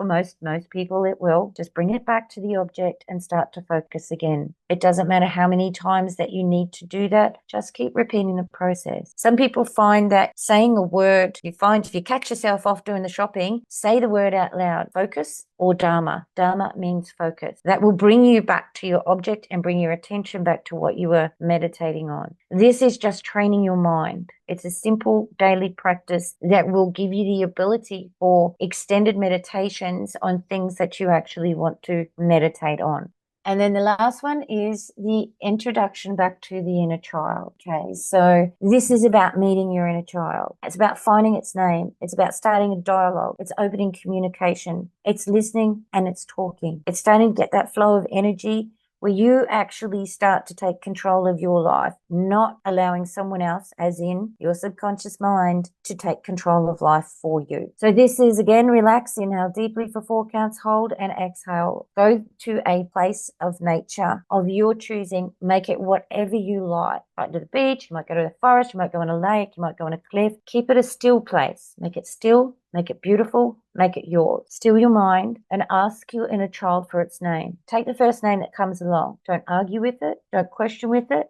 people it will, just bring it back to the object and start to focus again. It doesn't matter how many times that you need to do that, just keep repeating the process. Some people find that saying a word, if you catch yourself off doing the shopping, say the word out loud, focus or Dharma. Dharma means focus. That will bring you back to your object and bring your attention back to what you were meditating on. This is just training your mind. It's a simple daily practice that will give you the ability for extended meditations on things that you actually want to meditate on. And then the last one is the introduction back to the inner child. Okay, so this is about meeting your inner child. It's about finding its name. It's about starting a dialogue. It's opening communication. It's listening and it's talking. It's starting to get that flow of energy where you actually start to take control of your life, not allowing someone else, as in your subconscious mind, to take control of life for you. So this is, again, relax, inhale deeply for 4 counts, hold and exhale. Go to a place of nature of your choosing. Make it whatever you like. Right to the beach, you might go to the forest, you might go on a lake, you might go on a cliff. Keep it a still place. Make it still. Make it beautiful, make it yours. Still your mind and ask your inner child for its name. Take the first name that comes along. Don't argue with it. Don't question with it.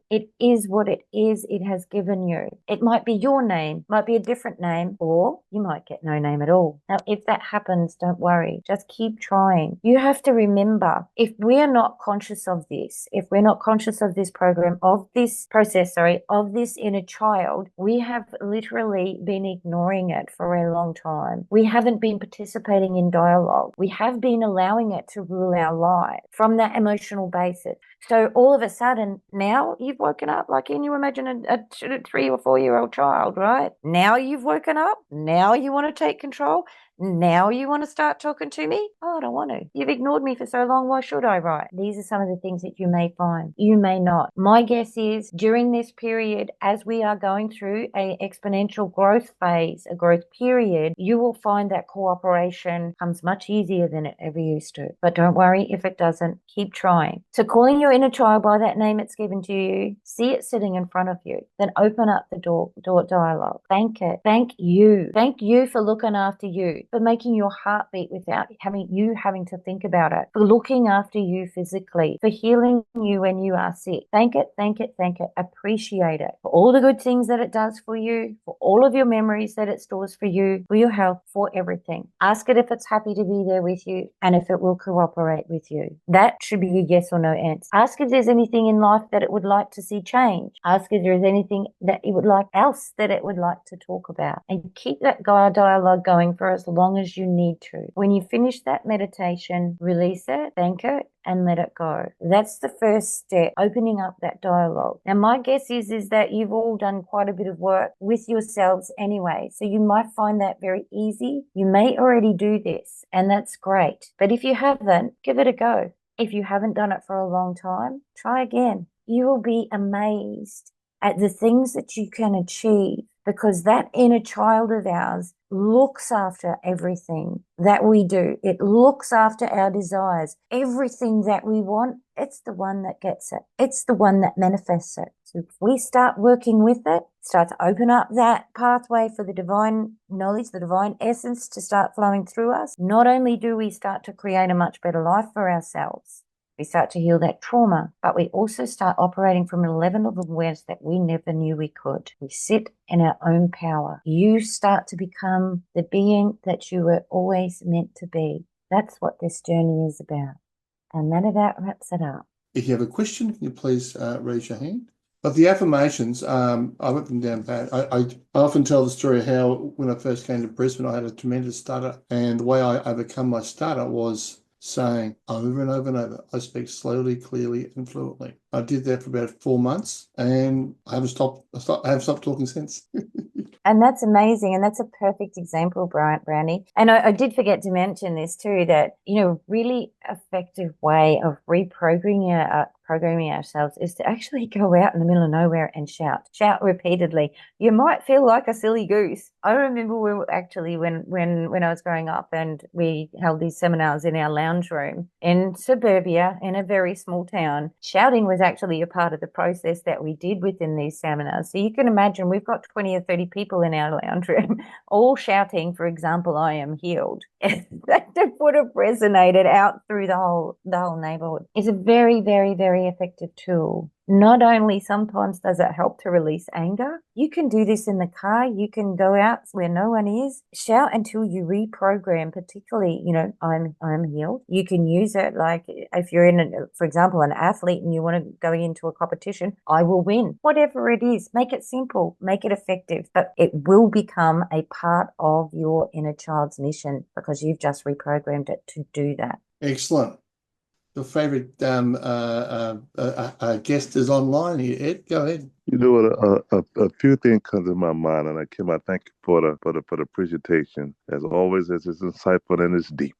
It is what it is. It has given you. It might be your name, might be a different name, or you might get no name at all. Now, if that happens, don't worry. Just keep trying. You have to remember, if we are not conscious of this, if we're not conscious of this program, of this process, of this inner child, we have literally been ignoring it for a long time. We haven't been participating in dialogue. We have been allowing it to rule our life from that emotional basis. So all of a sudden, now you've woken up. Like, can you imagine a 3 or 4-year-old child, right? Now you've woken up. Now you want to take control. Now you want to start talking to me? Oh, I don't want to. You've ignored me for so long. Why should I, right? These are some of the things that you may find. You may not. My guess is during this period, as we are going through a exponential growth phase, a growth period, you will find that cooperation comes much easier than it ever used to. But don't worry if it doesn't. Keep trying. So calling your inner child by that name it's given to you, see it sitting in front of you, then open up the door dialogue. Thank it. Thank you. Thank you for looking after you, for making your heart beat without having to think about it, for looking after you physically, for healing you when you are sick. Thank it, thank it, thank it. Appreciate it for all the good things that it does for you, for all of your memories that it stores for you, for your health, for everything. Ask it if it's happy to be there with you and if it will cooperate with you. That should be a yes or no answer. Ask if there's anything in life that it would like to see change. Ask if there is anything that it would like else that it would like to talk about. And keep that dialogue going for as long as you need to. When you finish that meditation, release it, thank it, and let it go. That's the first step, opening up that dialogue. Now, my guess is that you've all done quite a bit of work with yourselves anyway, so you might find that very easy. You may already do this, and that's great. But if you haven't, give it a go. If you haven't done it for a long time, try again. You will be amazed at the things that you can achieve, because that inner child of ours looks after everything that we do. It looks after our desires. Everything that we want, it's the one that gets it. It's the one that manifests it. So if we start working with it, start to open up that pathway for the divine knowledge, the divine essence to start flowing through us, not only do we start to create a much better life for ourselves, we start to heal that trauma, but we also start operating from a level of awareness that we never knew we could. We sit in our own power. You start to become the being that you were always meant to be. That's what this journey is about. And that about wraps it up. If you have a question, can you please raise your hand? But the affirmations, I wrote them down bad. I often tell the story of how when I first came to Brisbane, I had a tremendous stutter. And the way I overcome my stutter was saying over and over and over, I speak slowly, clearly, and fluently. I did that for about 4 months, and I haven't stopped talking since. And that's amazing. And that's a perfect example, Brownie. And I did forget to mention this too, that, really effective way of programming ourselves is to actually go out in the middle of nowhere and shout repeatedly. You might feel like a silly goose. I remember when I was growing up and we held these seminars in our lounge room in suburbia in a very small town. Shouting was actually a part of the process that we did within these seminars. So you can imagine we've got 20 or 30 people in our lounge room all shouting, for example, I am healed. That would have resonated out through the whole neighborhood. It's a very, very, very effective tool. Not only sometimes does it help to release anger, you can do this in the car. You can go out where no one is, shout until you reprogram, particularly, I'm healed. You can use it like if you're for example, an athlete and you want to go into a competition, I will win. Whatever it is, make it simple, make it effective, but it will become a part of your inner child's mission because you've just reprogrammed it to do that. Excellent. your favorite guest is online here. Ed, go ahead. You know what? A few things come to my mind, and Kim, I thank you for the presentation. As always, it's insightful and it's deep.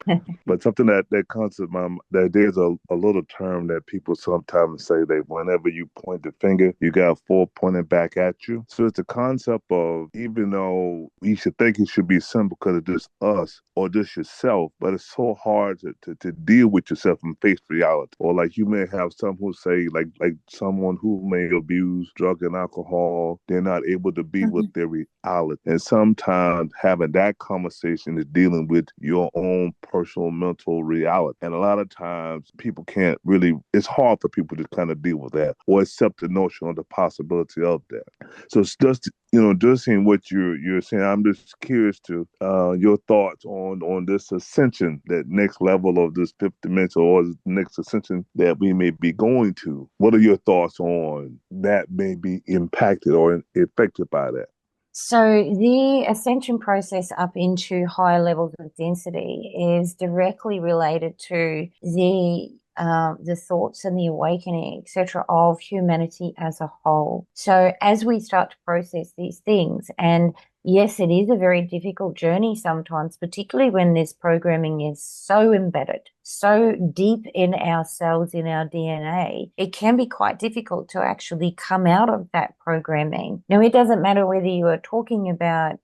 But something that comes to my that there's a little term that people sometimes say that whenever you point the finger, you got four pointing back at you. So it's the concept of, even though you should think it should be simple because it's just us or just yourself, but it's so hard to deal with yourself and face reality. Or like you may have some who say like someone who may abuse drugs and alcohol, they're not able to be with their reality. And sometimes having that conversation is dealing with your own personal mental reality. And a lot of times people can't really, it's hard for people to kind of deal with that or accept the notion of the possibility of that. So it's just, just seeing what you're saying, I'm just curious to your thoughts on this ascension, that next level of this fifth dimension or next ascension that we may be going to. What are your thoughts on that may be impacted or affected by that? So the ascension process up into higher levels of density is directly related to the thoughts and the awakening, etc., of humanity as a whole. So as we start to process these things, and yes, it is a very difficult journey sometimes, particularly when this programming is so embedded, so deep in our cells, in our DNA, it can be quite difficult to actually come out of that programming. Now, it doesn't matter whether you are talking about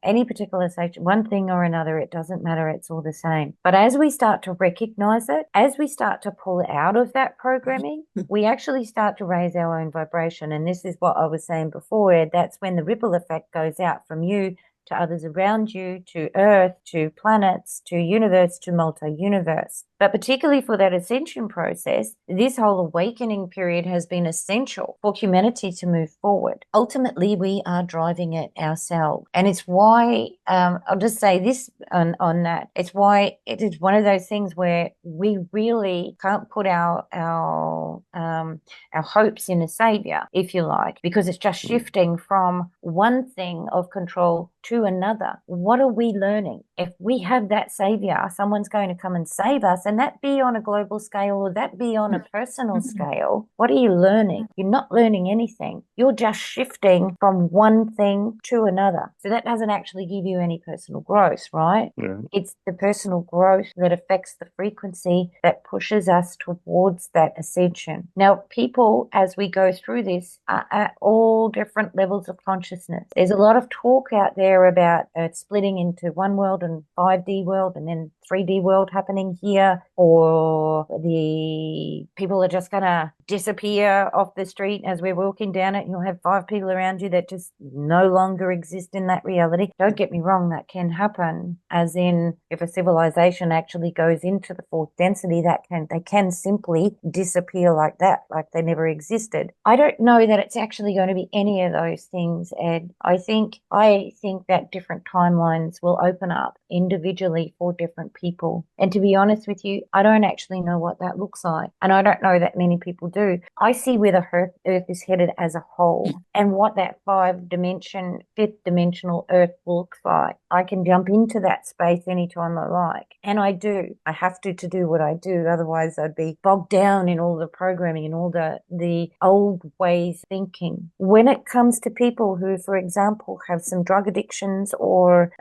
any particular stage, one thing or another, it doesn't matter, it's all the same. But as we start to recognize it, as we start to pull out of that programming, we actually start to raise our own vibration. And this is what I was saying before, that's when the ripple effect goes out from you to others around you, to Earth, to planets, to universe, to multi-universe. But particularly for that ascension process, this whole awakening period has been essential for humanity to move forward. Ultimately, we are driving it ourselves. And it's why, I'll just say this on that, it's why it is one of those things where we really can't put our hopes in a savior, if you like, because it's just shifting from one thing of control to another. What are we learning? If we have that savior, someone's going to come and save us, and that be on a global scale or that be on a personal scale, what are you learning? You're not learning anything. You're just shifting from one thing to another. So that doesn't actually give you any personal growth, right? Yeah. It's the personal growth that affects the frequency that pushes us towards that ascension. Now, people, as we go through this, are at all different levels of consciousness. There's a lot of talk out there about splitting into one world and 5D world and then 3D world happening here, or the people are just going to disappear off the street as we're walking down it. You'll have 5 people around you that just no longer exist in that reality. Don't get me wrong, that can happen, as in if a civilization actually goes into the fourth density, they can simply disappear like that, like they never existed. I don't know that it's actually going to be any of those things, Ed. I think that different timelines will open up individually for different people. And to be honest with you, I don't actually know what that looks like. And I don't know that many people do. I see where the Earth is headed as a whole and what that fifth dimensional Earth looks like. I can jump into that space anytime I like. And I do. I have to do what I do. Otherwise, I'd be bogged down in all the programming and all the old ways of thinking. When it comes to people who, for example, have some drug addictions or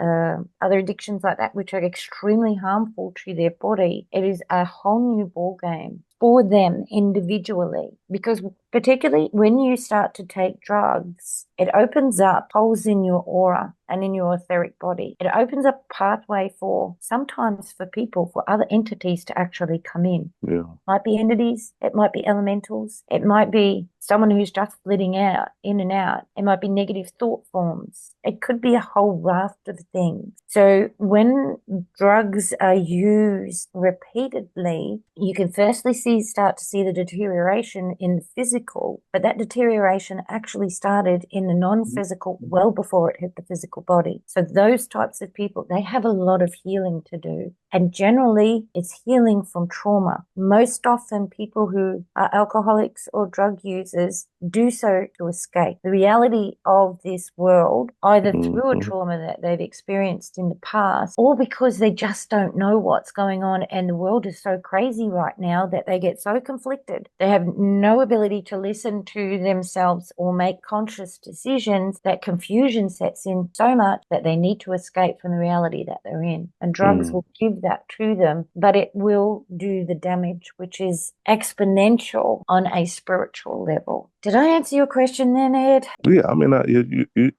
other addictions like that, which are extremely harmful to their body, it is a whole new ball game for them individually, because particularly when you start to take drugs, it opens up holes in your aura and in your etheric body. It opens up a pathway sometimes for people, for other entities to actually come in. Yeah. Might be entities, it might be elementals, it might be someone who's just flitting out, in and out. It might be negative thought forms. It could be a whole raft of things. So when drugs are used repeatedly, you can firstly start to see the deterioration in the physical, but that deterioration actually started in the non-physical well before it hit the physical body. So those types of people, they have a lot of healing to do. And generally, it's healing from trauma. Most often, people who are alcoholics or drug users do so to escape the reality of this world, either through a trauma that they've experienced in the past, or because they just don't know what's going on. And the world is so crazy right now that they get so conflicted. They have no ability to listen to themselves or make conscious decisions, that confusion sets in so much that they need to escape from the reality that they're in. And drugs will give that to them, but it will do the damage, which is exponential on a spiritual level. Did I answer your question then, Ed? Yeah, I mean,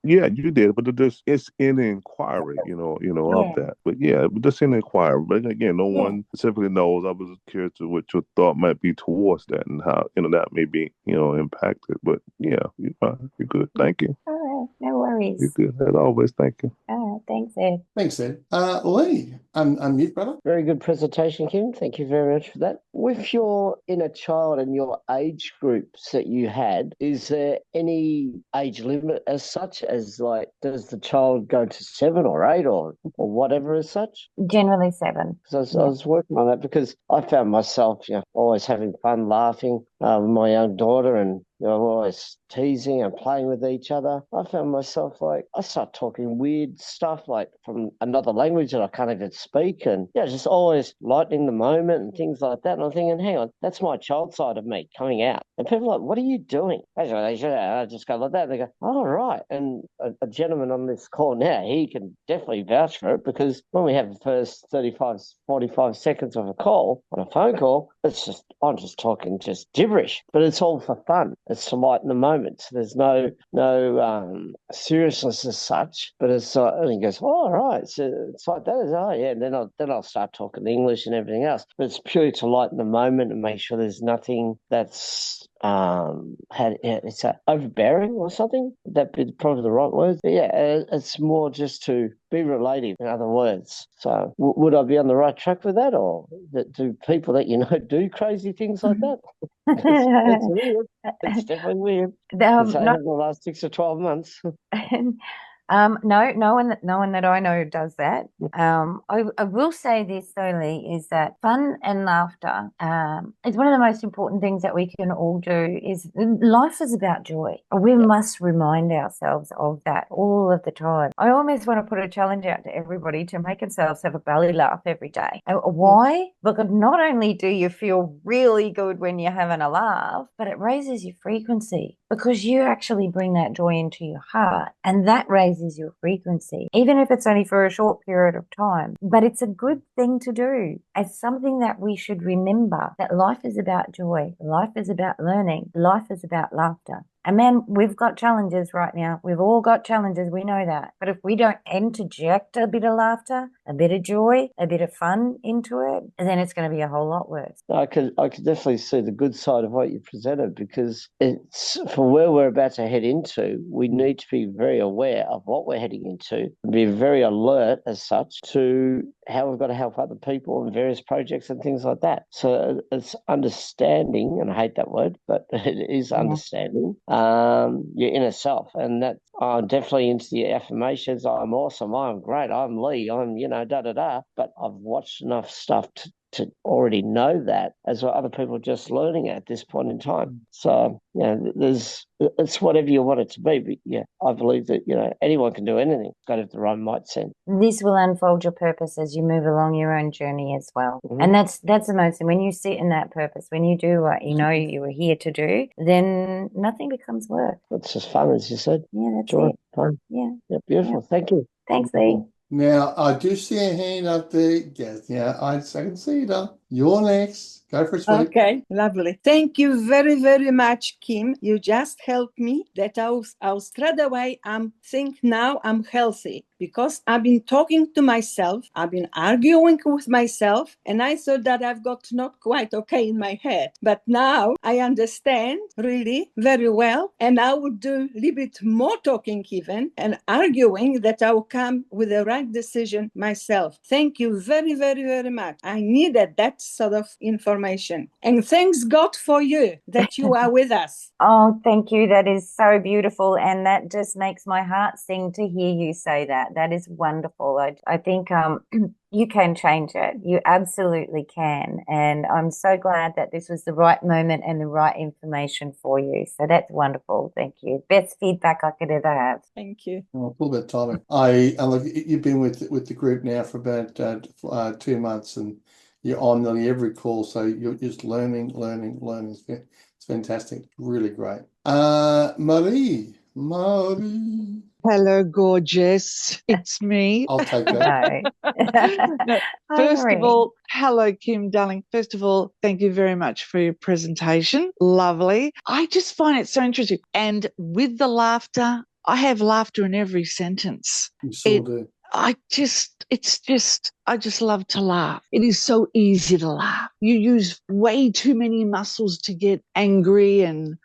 yeah, you did, but it's in inquiry, of that. But yeah, just in inquiry. But again, no one specifically knows. I was curious to what your thought might be towards that and how that may be impacted. But yeah, you're fine. You're good. Thank you. All right, no worries. You're good as always. Thank you. All right, thanks, Ed. Thanks, Ed. Lee, unmute, brother. Very good presentation, Kim. Thank you very much for that. With your inner child and your age groups that you had, is there any age limit as such as, like, does the child go to 7 or 8 or whatever as such? Generally 7. So I was working on that because I found myself, always having fun, laughing with my young daughter, and always teasing and playing with each other. I found myself, like, I start talking weird stuff, like from another language that I can't even speak, and just always lightening the moment and things like that. And I'm thinking, hang on, that's my child side of me coming out. And people are like, what are you doing? I just go like that. And they go, oh, right. And a gentleman on this call now, he can definitely vouch for it, because when we have the first 35, 45 seconds of a call, on a phone call, I'm just talking just gibberish, but it's all for fun. It's to lighten the moment. So there's no seriousness as such, but it's and he goes, oh, all right. So it's like that. Oh, yeah. And then I'll start talking English and everything else. But it's purely to lighten the moment and make sure there's nothing that's it's overbearing or something. That'd be probably the right word. But yeah, it's more just to be relative, in other words. So would I be on the right track with that, or do people that do crazy things like that? It's weird. It's definitely weird. It's in the last 6 or 12 months. No one that I know does that. I will say this though, Lee, is that fun and laughter is one of the most important things that we can all do. Is life is about joy. We must remind ourselves of that all of the time. I almost want to put a challenge out to everybody to make themselves have a belly laugh every day. Why? Because not only do you feel really good when you're having a laugh, but it raises your frequency, because you actually bring that joy into your heart, and that raises your frequency, even if it's only for a short period of time. But it's a good thing to do. It's something that we should remember, that life is about joy. Life is about learning. Life is about laughter. And man, we've got challenges right now. We've all got challenges. We know that. But if we don't interject a bit of laughter, a bit of joy, a bit of fun into it, then it's going to be a whole lot worse. I could definitely see the good side of what you presented, because it's for where we're about to head into. We need to be very aware of what we're heading into, and be very alert as such to how we've got to help other people in various projects and things like that. So it's understanding, and I hate that word, but it is understanding your inner self. And that I'm definitely into the affirmations. I'm awesome. I'm great. I'm Lee. I'm, da-da-da. But I've watched enough stuff to already know that, as well other people are just learning at this point in time. So, it's whatever you want it to be. But yeah, I believe that, anyone can do anything. Got to have the right mindset. This will unfold your purpose as you move along your own journey as well. Mm-hmm. And that's the most thing. When you sit in that purpose, when you do what you know you were here to do, then nothing becomes work. It's just fun, as you said. Yeah, that's Joy, it. Fun. Yeah. Beautiful. Yeah. Thank you. Thanks, Lee. Now, I do see a hand up there. Yes, I can see it. You're next. Go for it, sweetie. Okay, lovely. Thank you very, very much, Kim. You just helped me that I'll straight away think now I'm healthy, because I've been talking to myself. I've been arguing with myself, and I thought that I've got not quite okay in my head. But now I understand really very well, and I will do a little bit more talking even and arguing that I will come with the right decision myself. Thank you very, very, very much. I needed that sort of information. And thanks God for you that you are with us. Oh, thank you. That is so beautiful. And that just makes my heart sing to hear you say that. that. That is wonderful. I think you can change it. You absolutely can. And I'm so glad that this was the right moment and the right information for you. So that's wonderful. Thank you. Best feedback I could ever have. Thank you. Well, all about timing. I look. You've been with the group now for about 2 months, and you're on nearly every call. So you're just learning. It's fantastic. Really great. Marie. Hello, gorgeous. It's me. I'll take that. No, Hi, first of Marie. all, hello, Kim, darling. First of all, thank you very much for your presentation. Lovely. I just find it so interesting. And with the laughter, I have laughter in every sentence. You sure do. I just love to laugh. It is so easy to laugh. You use way too many muscles to get angry and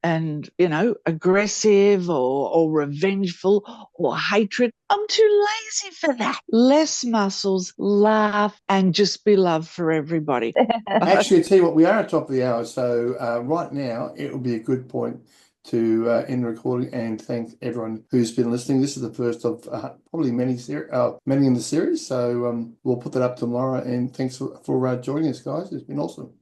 aggressive or revengeful or hatred. I'm too lazy for that. Less muscles, laugh, and just be love for everybody. Actually, I tell you what, we are at the top of the hour, so right now it will be a good point to end the recording and thank everyone who's been listening. This is the first of probably many in the series, so we'll put that up tomorrow. And thanks for joining us, guys. It's been awesome.